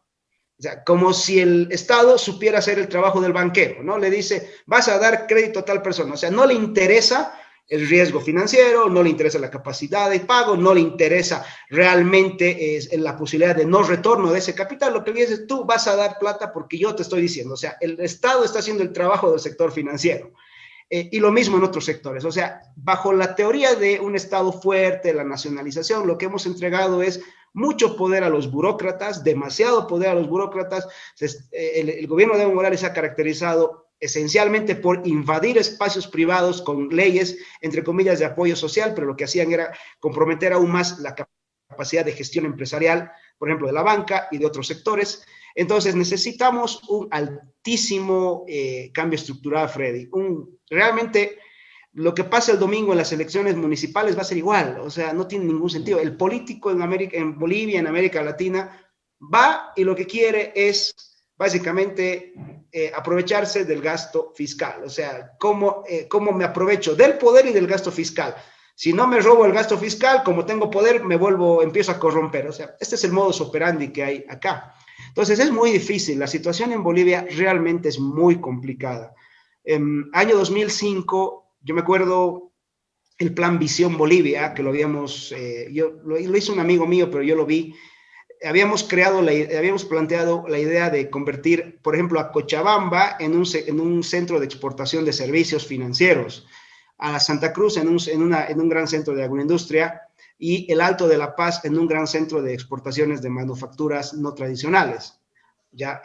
O sea, como si el Estado supiera hacer el trabajo del banquero, ¿no? Le dice, vas a dar crédito a tal persona. O sea, no le interesa el riesgo financiero, no le interesa la capacidad de pago, no le interesa realmente la posibilidad de no retorno de ese capital. Lo que le dices, tú vas a dar plata porque yo te estoy diciendo. O sea, el Estado está haciendo el trabajo del sector financiero. Y lo mismo en otros sectores. O sea, bajo la teoría de un Estado fuerte, la nacionalización, lo que hemos entregado es mucho poder a los burócratas, demasiado poder a los burócratas. El gobierno de Evo Morales se ha caracterizado esencialmente por invadir espacios privados con leyes, entre comillas, de apoyo social, pero lo que hacían era comprometer aún más la capacidad de gestión empresarial, por ejemplo, de la banca y de otros sectores. Entonces, necesitamos un altísimo cambio estructural, Freddy. Realmente, lo que pasa el domingo en las elecciones municipales va a ser igual. O sea, no tiene ningún sentido. El político en Bolivia, en América Latina, va y lo que quiere es básicamente aprovecharse del gasto fiscal. O sea, cómo me aprovecho del poder y del gasto fiscal. Si no me robo el gasto fiscal, como tengo poder, empiezo a corromper. O sea, este es el modus operandi que hay acá. Entonces, es muy difícil. La situación en Bolivia realmente es muy complicada. En año 2005, yo me acuerdo el plan Visión Bolivia, que lo hizo un amigo mío, pero yo lo vi. Habíamos planteado la idea de convertir, por ejemplo, a Cochabamba en un centro de exportación de servicios financieros, a Santa Cruz en un gran centro de agroindustria y el Alto de La Paz en un gran centro de exportaciones de manufacturas no tradicionales. ¿Ya?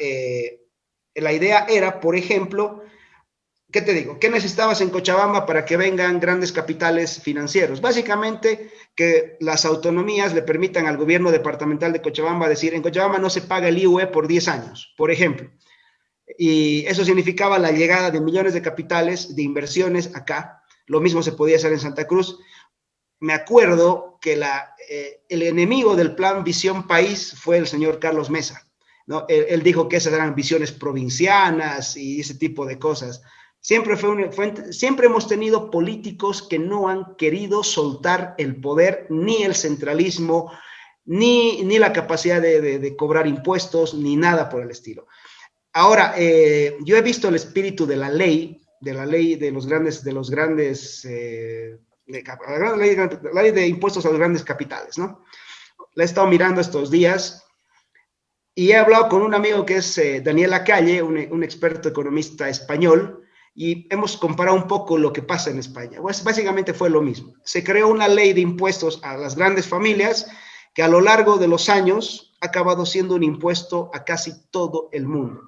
La idea era, por ejemplo, ¿qué te digo? ¿Qué necesitabas en Cochabamba para que vengan grandes capitales financieros? Básicamente, que las autonomías le permitan al gobierno departamental de Cochabamba decir, en Cochabamba no se paga el IUE por 10 años, por ejemplo. Y eso significaba la llegada de millones de capitales, de inversiones acá. Lo mismo se podía hacer en Santa Cruz. Me acuerdo que el enemigo del plan Visión País fue el señor Carlos Mesa, ¿no? Él dijo que esas eran visiones provincianas y ese tipo de cosas. Siempre hemos tenido políticos que no han querido soltar el poder, ni el centralismo, ni la capacidad de cobrar impuestos, ni nada por el estilo. Ahora, yo he visto el espíritu de la ley la ley de impuestos a los grandes capitales, ¿no? La he estado mirando estos días y he hablado con un amigo que es Daniel Lacalle, un experto economista español, y hemos comparado un poco lo que pasa en España. Pues básicamente fue lo mismo. Se creó una ley de impuestos a las grandes familias que a lo largo de los años ha acabado siendo un impuesto a casi todo el mundo.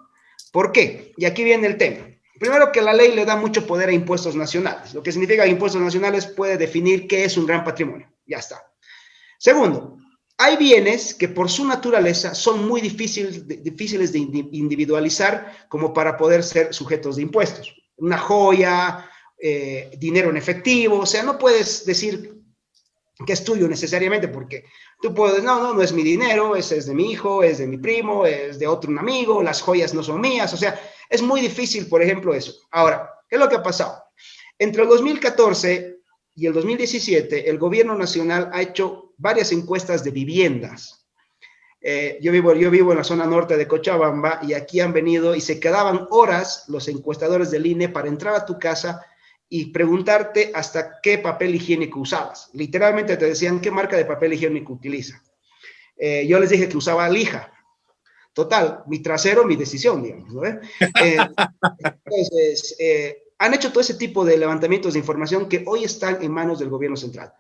¿Por qué? Y aquí viene el tema. Primero, que la ley le da mucho poder a impuestos nacionales. Lo que significa que impuestos nacionales puede definir qué es un gran patrimonio. Ya está. Segundo, hay bienes que por su naturaleza son muy difíciles de individualizar como para poder ser sujetos de impuestos. Una joya, dinero en efectivo, o sea, no puedes decir que es tuyo necesariamente, porque tú puedes, no es mi dinero, ese es de mi hijo, es de mi primo, es de otro un amigo, las joyas no son mías, o sea, es muy difícil, por ejemplo, eso. Ahora, ¿qué es lo que ha pasado? Entre el 2014 y el 2017, el gobierno nacional ha hecho varias encuestas de viviendas. Yo vivo en la zona norte de Cochabamba y aquí han venido y se quedaban horas los encuestadores del INE para entrar a tu casa y preguntarte hasta qué papel higiénico usabas. Literalmente te decían qué marca de papel higiénico utiliza. Yo les dije que usaba lija. Total, mi trasero, mi decisión, digamos, ¿no? Entonces, han hecho todo ese tipo de levantamientos de información que hoy están en manos del gobierno central.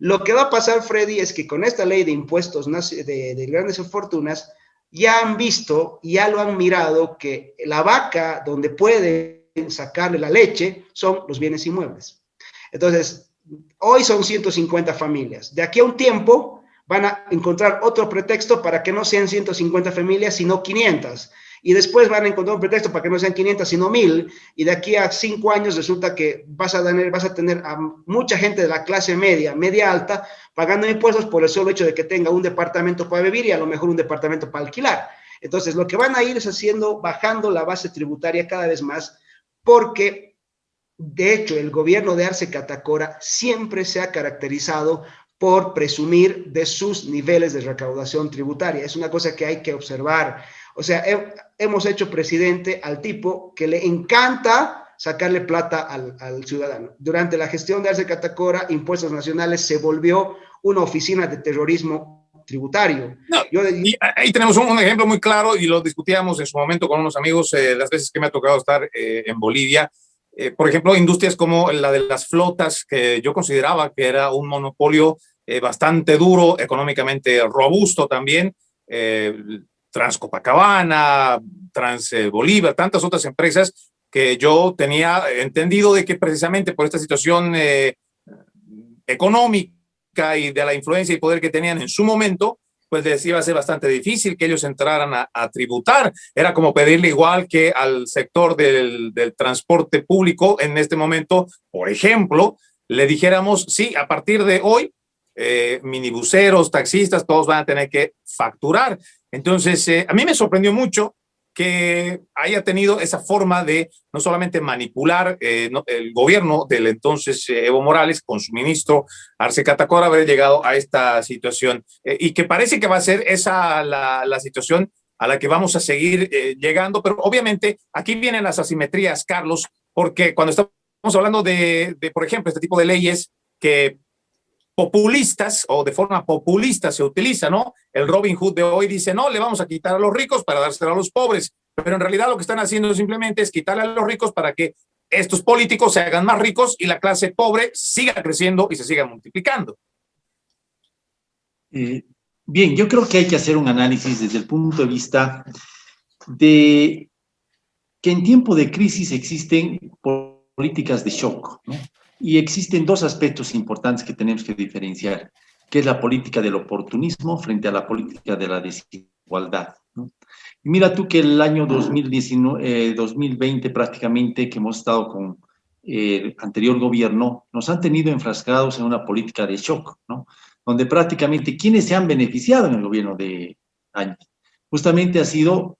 Lo que va a pasar, Freddy, es que con esta ley de impuestos de grandes fortunas, ya han visto, ya lo han mirado, que la vaca donde pueden sacarle la leche son los bienes inmuebles. Entonces, hoy son 150 familias. De aquí a un tiempo van a encontrar otro pretexto para que no sean 150 familias, sino 500. Y después van a encontrar un pretexto para que no sean 500, sino 1000. Y de aquí a 5 años resulta que vas a tener a mucha gente de la clase media, media alta, pagando impuestos por el solo hecho de que tenga un departamento para vivir y a lo mejor un departamento para alquilar. Entonces, lo que van a ir es bajando la base tributaria cada vez más, porque, de hecho, el gobierno de Arce Catacora siempre se ha caracterizado por presumir de sus niveles de recaudación tributaria. Es una cosa que hay que observar. O sea, hemos hecho presidente al tipo que le encanta sacarle plata al ciudadano. Durante la gestión de Arce Catacora, Impuestos Nacionales se volvió una oficina de terrorismo tributario. No, y ahí tenemos un ejemplo muy claro y lo discutíamos en su momento con unos amigos las veces que me ha tocado estar en Bolivia. Por ejemplo, industrias como la de las flotas, que yo consideraba que era un monopolio bastante duro, económicamente robusto también, Transcopacabana, Bolívar, tantas otras empresas que yo tenía entendido de que precisamente por esta situación económica y de la influencia y poder que tenían en su momento, pues les iba a ser bastante difícil que ellos entraran a tributar. Era como pedirle igual que al sector del transporte público en este momento, por ejemplo, le dijéramos, sí, a partir de hoy, minibuseros, taxistas, todos van a tener que facturar. Entonces, a mí me sorprendió mucho que haya tenido esa forma de no solamente manipular el gobierno del entonces Evo Morales con su ministro Arce Catacora, haber llegado a esta situación y que parece que va a ser esa la situación a la que vamos a seguir llegando, pero obviamente aquí vienen las asimetrías, Carlos, porque cuando estamos hablando por ejemplo, este tipo de leyes que populistas o de forma populista se utiliza, ¿no? El Robin Hood de hoy dice, no, le vamos a quitar a los ricos para dárselo a los pobres, pero en realidad lo que están haciendo simplemente es quitarle a los ricos para que estos políticos se hagan más ricos y la clase pobre siga creciendo y se siga multiplicando. Bien, yo creo que hay que hacer un análisis desde el punto de vista de que en tiempo de crisis existen políticas de shock, ¿no? Y existen dos aspectos importantes que tenemos que diferenciar, que es la política del oportunismo frente a la política de la desigualdad, ¿no? Y mira tú que el año 2020 prácticamente, que hemos estado con el anterior gobierno, nos han tenido enfrascados en una política de shock, ¿no? Donde prácticamente quienes se han beneficiado en el gobierno de Áñez, justamente ha sido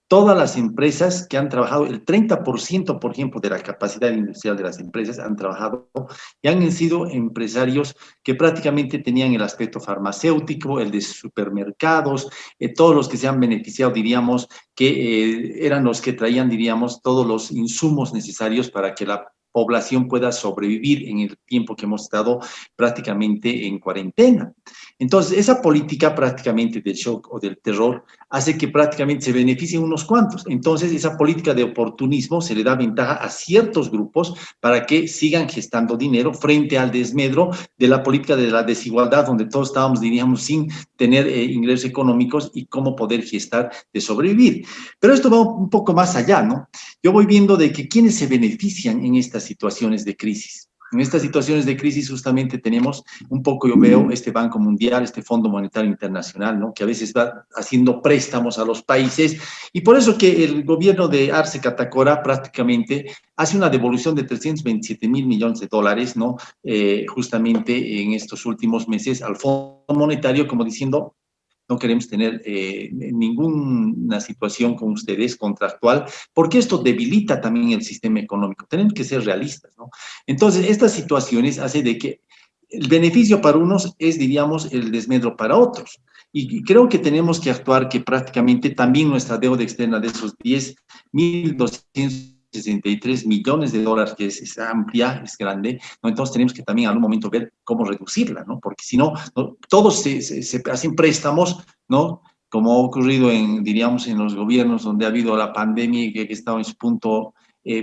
todas las empresas que han trabajado, el 30%, por ejemplo, de la capacidad industrial de las empresas han trabajado y han sido empresarios que prácticamente tenían el aspecto farmacéutico, el de supermercados, todos los que se han beneficiado, diríamos, que eran los que traían, diríamos, todos los insumos necesarios para que la población pueda sobrevivir en el tiempo que hemos estado prácticamente en cuarentena. Entonces, esa política prácticamente del shock o del terror hace que prácticamente se beneficien unos cuantos. Entonces, esa política de oportunismo se le da ventaja a ciertos grupos para que sigan gestando dinero frente al desmedro de la política de la desigualdad, donde todos estábamos, diríamos, sin tener ingresos económicos y cómo poder gestar de sobrevivir. Pero esto va un poco más allá, ¿no? Yo voy viendo de que quienes se benefician en estas situaciones de crisis. En estas situaciones de crisis justamente tenemos un poco, yo veo, este Banco Mundial, este Fondo Monetario Internacional, ¿no? Que a veces va haciendo préstamos a los países y por eso que el gobierno de Arce Catacora prácticamente hace una devolución de 327 mil millones de dólares, ¿no? Justamente en estos últimos meses al Fondo Monetario, como diciendo, no queremos tener ninguna situación con ustedes contractual, porque esto debilita también el sistema económico. Tenemos que ser realistas, ¿no? Entonces, estas situaciones hacen de que el beneficio para unos es, diríamos, el desmedro para otros. Y creo que tenemos que actuar que prácticamente también nuestra deuda externa de esos 10.263 millones de dólares, que es amplia, es grande, ¿no? Entonces tenemos que también en algún momento ver cómo reducirla, ¿no? Porque si no, todos se hacen préstamos, ¿no? Como ha ocurrido diríamos, en los gobiernos donde ha habido la pandemia y que ha estado en su punto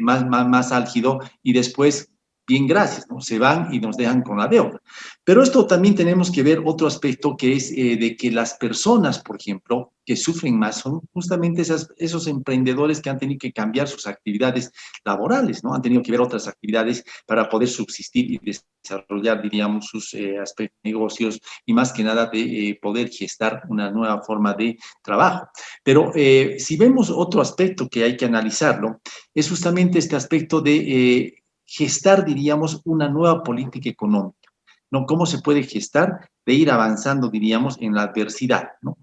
más álgido, y después, bien, gracias, ¿no? Se van y nos dejan con la deuda. Pero esto también tenemos que ver otro aspecto que es de que las personas, por ejemplo, que sufren más son justamente esos emprendedores que han tenido que cambiar sus actividades laborales, ¿no? Han tenido que ver otras actividades para poder subsistir y desarrollar, diríamos, sus aspectos, negocios y más que nada de poder gestar una nueva forma de trabajo. Pero si vemos otro aspecto que hay que analizarlo, es justamente este aspecto de gestar, diríamos, una nueva política económica, ¿no? ¿Cómo se puede gestar? De ir avanzando, diríamos, en la adversidad, ¿no?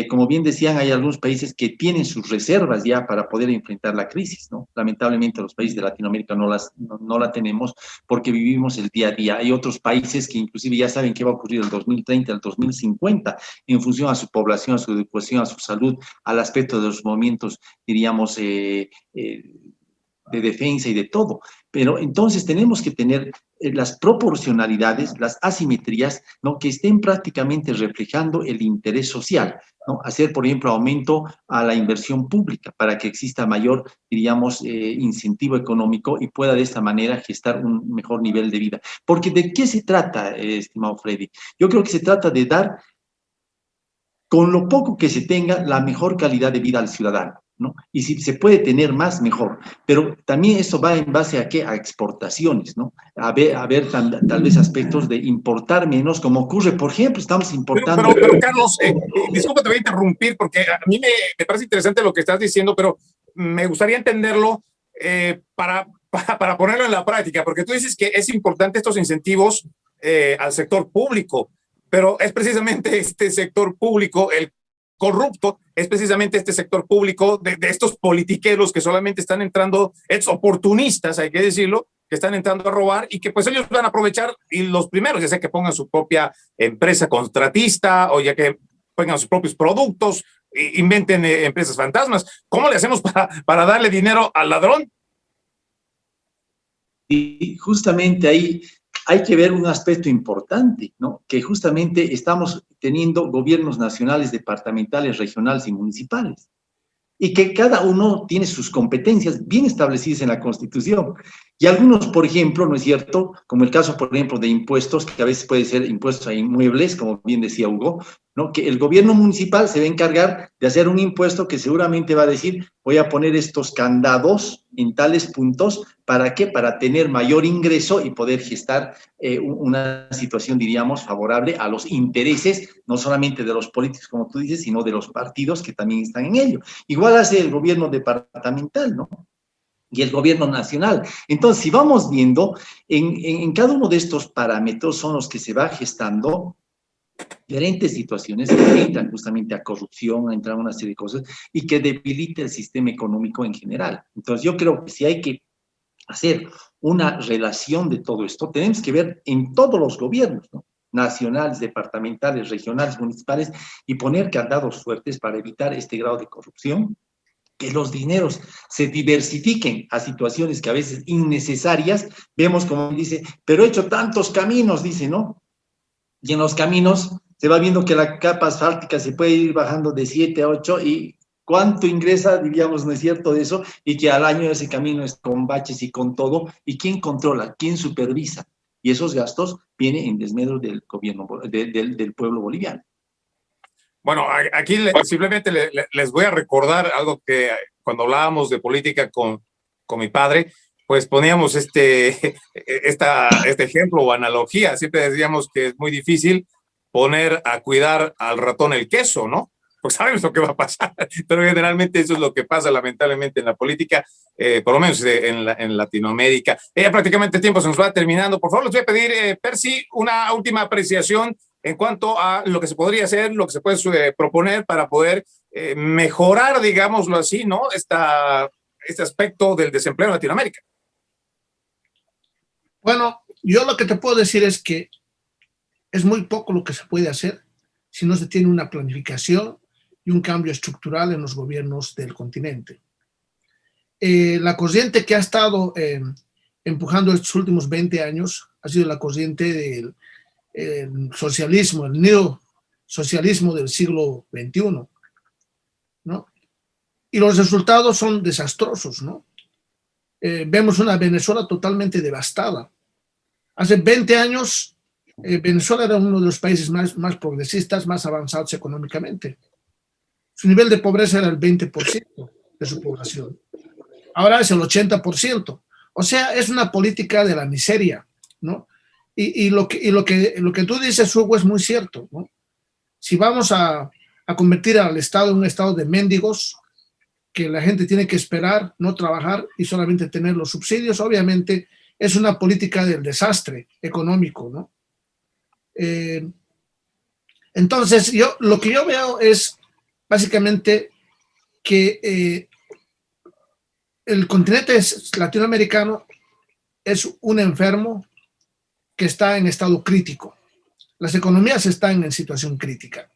Como bien decían, hay algunos países que tienen sus reservas ya para poder enfrentar la crisis, ¿no? Lamentablemente los países de Latinoamérica no la tenemos porque vivimos el día a día. Hay otros países que inclusive ya saben qué va a ocurrir el 2030, el 2050, en función a su población, a su educación, a su salud, al aspecto de los movimientos, diríamos, de defensa y de todo. Pero entonces tenemos que tener las proporcionalidades, las asimetrías, ¿no? Que estén prácticamente reflejando el interés social, ¿no? Hacer, por ejemplo, aumento a la inversión pública para que exista mayor, diríamos, incentivo económico y pueda de esta manera gestar un mejor nivel de vida. Porque ¿de qué se trata, estimado Freddy? Yo creo que se trata de dar, con lo poco que se tenga, la mejor calidad de vida al ciudadano, ¿no? Y si se puede tener más, mejor. Pero también eso va en base a ¿qué? A exportaciones, ¿no? A ver tal vez aspectos de importar menos, como ocurre, por ejemplo, estamos importando... Pero Carlos, disculpa, te voy a interrumpir porque a mí me parece interesante lo que estás diciendo, pero me gustaría entenderlo para ponerlo en la práctica, porque tú dices que es importante estos incentivos al sector público, pero es precisamente este sector público el corrupto es precisamente este sector público de estos politiqueros que solamente están entrando, es oportunistas, hay que decirlo, que están entrando a robar y que pues ellos van a aprovechar y los primeros, ya sea que pongan su propia empresa contratista o ya que pongan sus propios productos, inventen empresas fantasmas. ¿Cómo le hacemos para darle dinero al ladrón? Y justamente ahí hay que ver un aspecto importante, ¿no? Que justamente estamos teniendo gobiernos nacionales, departamentales, regionales y municipales, y que cada uno tiene sus competencias bien establecidas en la Constitución. Y algunos, por ejemplo, ¿no es cierto? Como el caso, por ejemplo, de impuestos, que a veces puede ser impuestos a inmuebles, como bien decía Hugo, ¿no? Que el gobierno municipal se va a encargar de hacer un impuesto que seguramente va a decir, voy a poner estos candados en tales puntos, ¿para qué? Para tener mayor ingreso y poder gestar una situación, diríamos, favorable a los intereses, no solamente de los políticos, como tú dices, sino de los partidos que también están en ello. Igual hace el gobierno departamental, ¿no? Y el gobierno nacional. Entonces, si vamos viendo, en cada uno de estos parámetros son los que se va gestando diferentes situaciones que entran justamente a corrupción, a entrar a una serie de cosas y que debilita el sistema económico en general. Entonces, yo creo que si hay que hacer una relación de todo esto, tenemos que ver en todos los gobiernos, ¿no? Nacionales, departamentales, regionales, municipales, y poner candados fuertes para evitar este grado de corrupción, que los dineros se diversifiquen a situaciones que a veces innecesarias. Vemos como dice, pero he hecho tantos caminos, dice, ¿no? Y en los caminos se va viendo que la capa asfáltica se puede ir bajando de 7 a 8 y cuánto ingresa, diríamos, ¿no es cierto?, de eso, y que al año ese camino es con baches y con todo, y ¿quién controla? ¿Quién supervisa? Y esos gastos vienen en desmedro del gobierno, del pueblo boliviano. Bueno, aquí simplemente les voy a recordar algo que cuando hablábamos de política con mi padre, pues poníamos este ejemplo o analogía. Siempre decíamos que es muy difícil poner a cuidar al ratón el queso, ¿no? Pues sabemos lo que va a pasar, pero generalmente eso es lo que pasa lamentablemente en la política, por lo menos en Latinoamérica. Ya prácticamente el tiempo se nos va terminando. Por favor, les voy a pedir, Percy, una última apreciación en cuanto a lo que se podría hacer, lo que se puede proponer para poder mejorar, digámoslo así, ¿no? Este aspecto del desempleo en Latinoamérica. Bueno, yo lo que te puedo decir es que es muy poco lo que se puede hacer si no se tiene una planificación y un cambio estructural en los gobiernos del continente. La corriente que ha estado empujando estos últimos 20 años ha sido la corriente del socialismo, el neosocialismo del siglo XXI, ¿no? Y los resultados son desastrosos, ¿no? Vemos una Venezuela totalmente devastada. Hace 20 años, Venezuela era uno de los países más progresistas, más avanzados económicamente. Su nivel de pobreza era el 20% de su población. Ahora es el 80%. O sea, es una política de la miseria, ¿no? Y lo que tú dices, Hugo, es muy cierto, ¿no? Si vamos a convertir al Estado en un Estado de mendigos, que la gente tiene que esperar, no trabajar y solamente tener los subsidios, obviamente es una política del desastre económico, ¿no? Entonces, lo que yo veo es básicamente que el continente latinoamericano es un enfermo que está en estado crítico. Las economías están en situación crítica.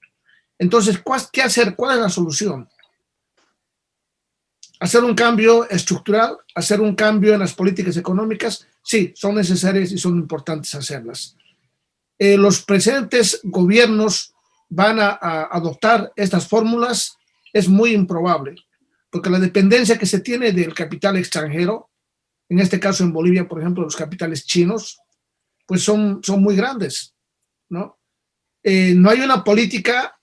Entonces, ¿qué hacer? ¿Cuál es la solución? Hacer un cambio estructural, hacer un cambio en las políticas económicas, sí, son necesarias y son importantes hacerlas. Los presentes gobiernos van a adoptar estas fórmulas, es muy improbable, porque la dependencia que se tiene del capital extranjero, en este caso en Bolivia, por ejemplo, los capitales chinos, pues son muy grandes, ¿no? No hay una política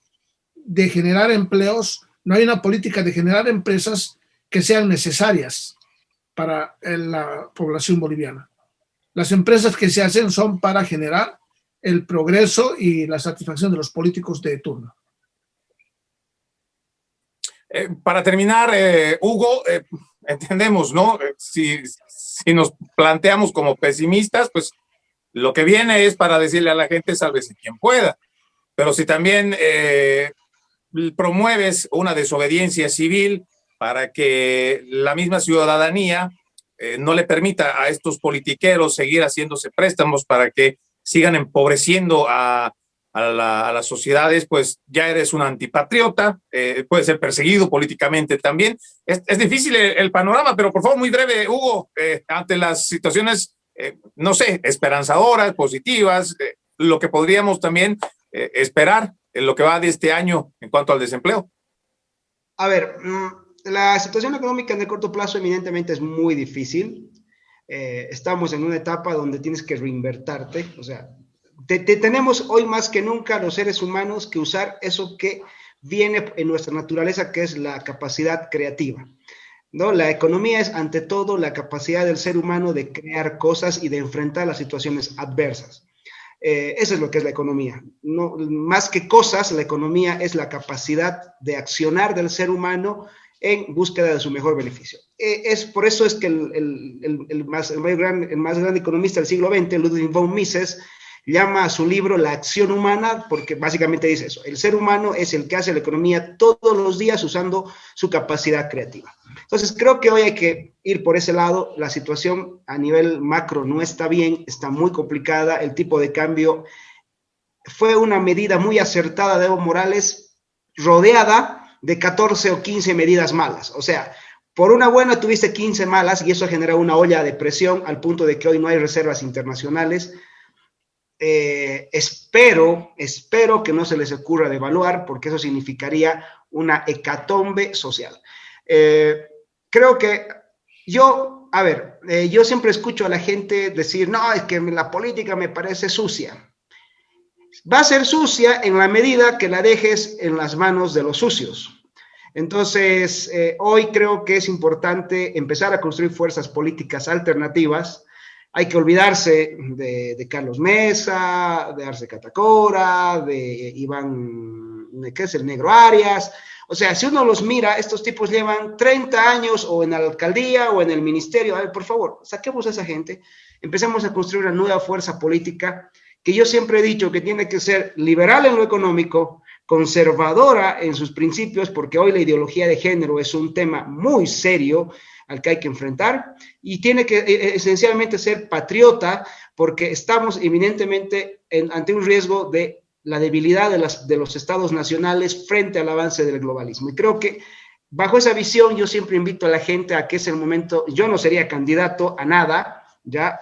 de generar empleos, no hay una política de generar empresas que sean necesarias para la población boliviana. Las empresas que se hacen son para generar el progreso y la satisfacción de los políticos de turno. Para terminar, Hugo, entendemos, ¿no? Si nos planteamos como pesimistas, pues lo que viene es para decirle a la gente, sálvese quien pueda. Pero si también promueves una desobediencia civil para que la misma ciudadanía no le permita a estos politiqueros seguir haciéndose préstamos para que sigan empobreciendo a las sociedades, pues ya eres un antipatriota, puede ser perseguido políticamente también. Es difícil el panorama, pero por favor, muy breve, Hugo, ante las situaciones, no sé, esperanzadoras, positivas, lo que podríamos también esperar en lo que va de este año en cuanto al desempleo. A ver, la situación económica en el corto plazo evidentemente es muy difícil. Estamos en una etapa donde tienes que reinvertirte, o sea, tenemos hoy más que nunca los seres humanos que usar eso que viene en nuestra naturaleza, que es la capacidad creativa, ¿no? La economía es ante todo la capacidad del ser humano de crear cosas y de enfrentar las situaciones adversas. Eso es lo que es la economía. No, más que cosas, la economía es la capacidad de accionar del ser humano en búsqueda de su mejor beneficio. Por eso es que el más grande economista del siglo XX, Ludwig von Mises, llama a su libro La acción humana, porque básicamente dice eso: el ser humano es el que hace la economía todos los días usando su capacidad creativa. Entonces creo que hoy hay que ir por ese lado. La situación a nivel macro no está bien, está muy complicada. El tipo de cambio fue una medida muy acertada de Evo Morales, rodeada de 14 o 15 medidas malas. O sea, por una buena tuviste 15 malas, y eso genera una olla de presión al punto de que hoy no hay reservas internacionales. Espero que no se les ocurra devaluar, porque eso significaría una hecatombe social. Creo que yo siempre escucho a la gente decir, no, es que la política me parece sucia. Va a ser sucia en la medida que la dejes en las manos de los sucios. Entonces, hoy creo que es importante empezar a construir fuerzas políticas alternativas. Hay que olvidarse de Carlos Mesa, de Arce Catacora, de Iván, ¿qué es? El Negro Arias. O sea, si uno los mira, estos tipos llevan 30 años o en la alcaldía o en el ministerio. A ver, por favor, saquemos a esa gente, empecemos a construir una nueva fuerza política que yo siempre he dicho que tiene que ser liberal en lo económico, conservadora en sus principios, porque hoy la ideología de género es un tema muy serio al que hay que enfrentar, y tiene que esencialmente ser patriota, porque estamos eminentemente ante un riesgo de la debilidad de los estados nacionales frente al avance del globalismo. Y creo que bajo esa visión yo siempre invito a la gente a que es el momento. Yo no sería candidato a nada, ¿ya?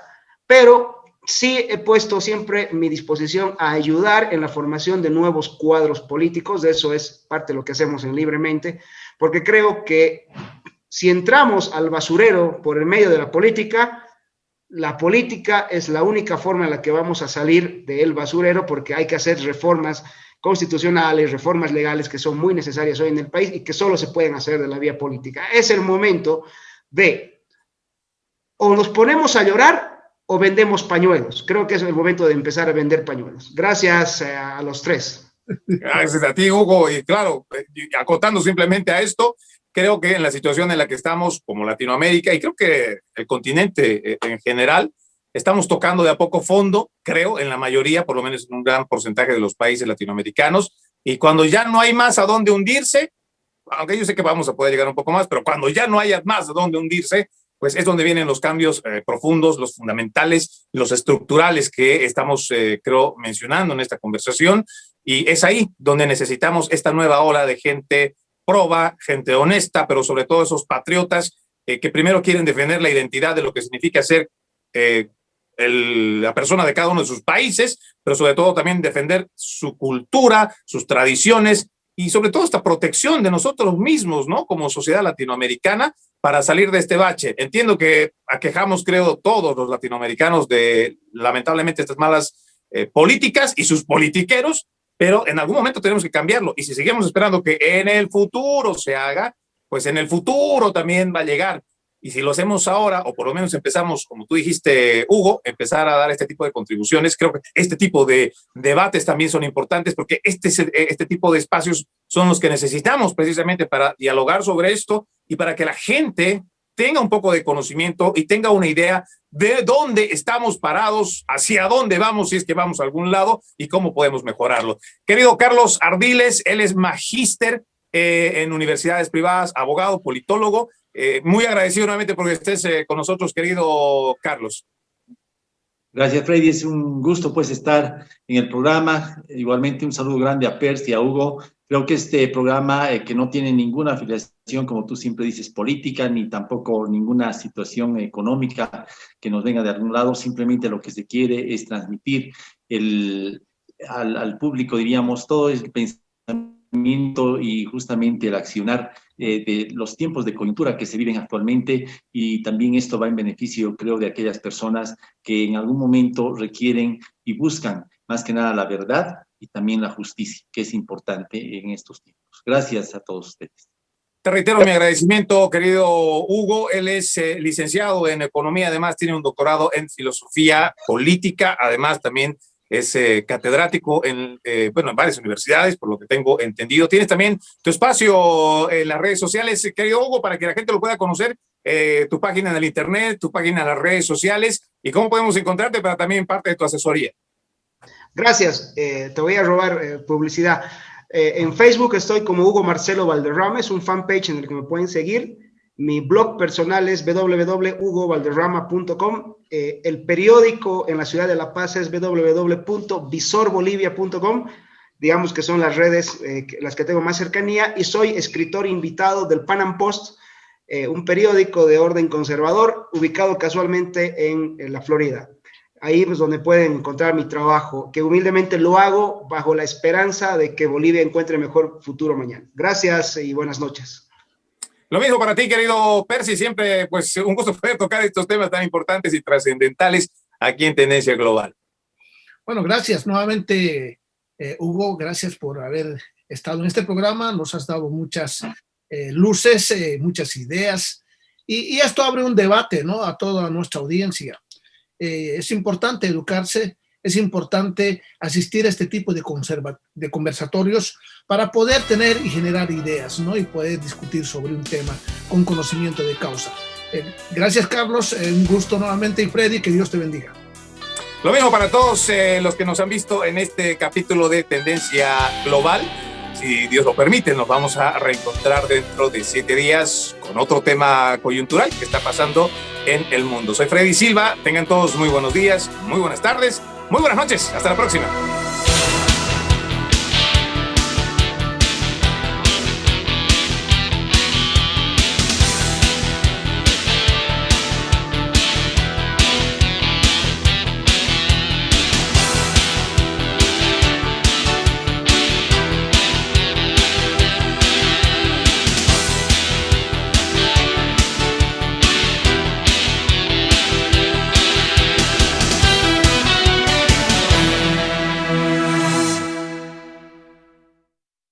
Pero sí he puesto siempre mi disposición a ayudar en la formación de nuevos cuadros políticos. De eso es parte de lo que hacemos en Libremente, porque creo que si entramos al basurero por el medio de la política es la única forma en la que vamos a salir del basurero, porque hay que hacer reformas constitucionales, reformas legales que son muy necesarias hoy en el país y que solo se pueden hacer de la vía política. Es el momento de o nos ponemos a llorar o vendemos pañuelos. Creo que es el momento de empezar a vender pañuelos. Gracias a los tres. Gracias a ti, Hugo. Y claro, acotando simplemente a esto, creo que en la situación en la que estamos como Latinoamérica, y creo que el continente en general, estamos tocando de a poco fondo, creo, en la mayoría, por lo menos en un gran porcentaje de los países latinoamericanos, y cuando ya no hay más a dónde hundirse, aunque yo sé que vamos a poder llegar un poco más, pero cuando ya no haya más a dónde hundirse, pues es donde vienen los cambios profundos, los fundamentales, los estructurales que estamos, creo, mencionando en esta conversación, y es ahí donde necesitamos esta nueva ola de gente proba, gente honesta, pero sobre todo esos patriotas que primero quieren defender la identidad de lo que significa ser la persona de cada uno de sus países, pero sobre todo también defender su cultura, sus tradiciones y sobre todo esta protección de nosotros mismos, ¿no? Como sociedad latinoamericana para salir de este bache. Entiendo que aquejamos, creo, todos los latinoamericanos de lamentablemente estas malas políticas y sus politiqueros, pero en algún momento tenemos que cambiarlo. Y si seguimos esperando que en el futuro se haga, pues en el futuro también va a llegar. Y si lo hacemos ahora, o por lo menos empezamos, como tú dijiste, Hugo, empezar a dar este tipo de contribuciones, creo que este tipo de debates también son importantes, porque este tipo de espacios son los que necesitamos precisamente para dialogar sobre esto y para que la gente tenga un poco de conocimiento y tenga una idea de dónde estamos parados, hacia dónde vamos, si es que vamos a algún lado, y cómo podemos mejorarlo. Querido Carlos Ardiles, él es magíster en universidades privadas, abogado, politólogo. Muy agradecido nuevamente porque estés con nosotros, querido Carlos. Gracias, Freddy. Es un gusto pues estar en el programa. Igualmente un saludo grande a Percy y a Hugo. Creo que este programa que no tiene ninguna afiliación, como tú siempre dices, política, ni tampoco ninguna situación económica que nos venga de algún lado, simplemente lo que se quiere es transmitir al público, diríamos, todo el pensamiento y justamente el accionar de los tiempos de coyuntura que se viven actualmente, y también esto va en beneficio, creo, de aquellas personas que en algún momento requieren y buscan más que nada la verdad y también la justicia, que es importante en estos tiempos. Gracias a todos ustedes. Te reitero mi agradecimiento, querido Hugo. Él es licenciado en economía, además tiene un doctorado en filosofía política, además también es catedrático en varias universidades, por lo que tengo entendido. Tienes también tu espacio en las redes sociales, querido Hugo, para que la gente lo pueda conocer, tu página en el internet, tu página en las redes sociales, y cómo podemos encontrarte para también parte de tu asesoría. Gracias, te voy a robar publicidad. En Facebook estoy como Hugo Marcelo Valderrama, es un fanpage en el que me pueden seguir. Mi blog personal es www.hugovalderrama.com. El periódico en la ciudad de La Paz es www.visorbolivia.com. Digamos que son las redes las que tengo más cercanía, y soy escritor invitado del Pan Am Post, un periódico de orden conservador ubicado casualmente en la Florida. Ahí es donde pueden encontrar mi trabajo, que humildemente lo hago bajo la esperanza de que Bolivia encuentre mejor futuro mañana. Gracias y buenas noches. Lo mismo para ti, querido Percy, siempre pues un gusto poder tocar estos temas tan importantes y trascendentales aquí en Tendencia Global. Bueno, gracias nuevamente, Hugo, gracias por haber estado en este programa, nos has dado muchas luces, muchas ideas, y esto abre un debate, ¿no?, a toda nuestra audiencia. Es importante educarse, es importante asistir a este tipo de conversatorios para poder tener y generar ideas, ¿no?, y poder discutir sobre un tema con conocimiento de causa. Gracias, Carlos, un gusto nuevamente, y Freddy, que Dios te bendiga. Lo mismo para todos los que nos han visto en este capítulo de Tendencia Global. Si Dios lo permite, nos vamos a reencontrar dentro de 7 días con otro tema coyuntural que está pasando en el mundo. Soy Freddy Silva, tengan todos muy buenos días, muy buenas tardes, muy buenas noches, hasta la próxima.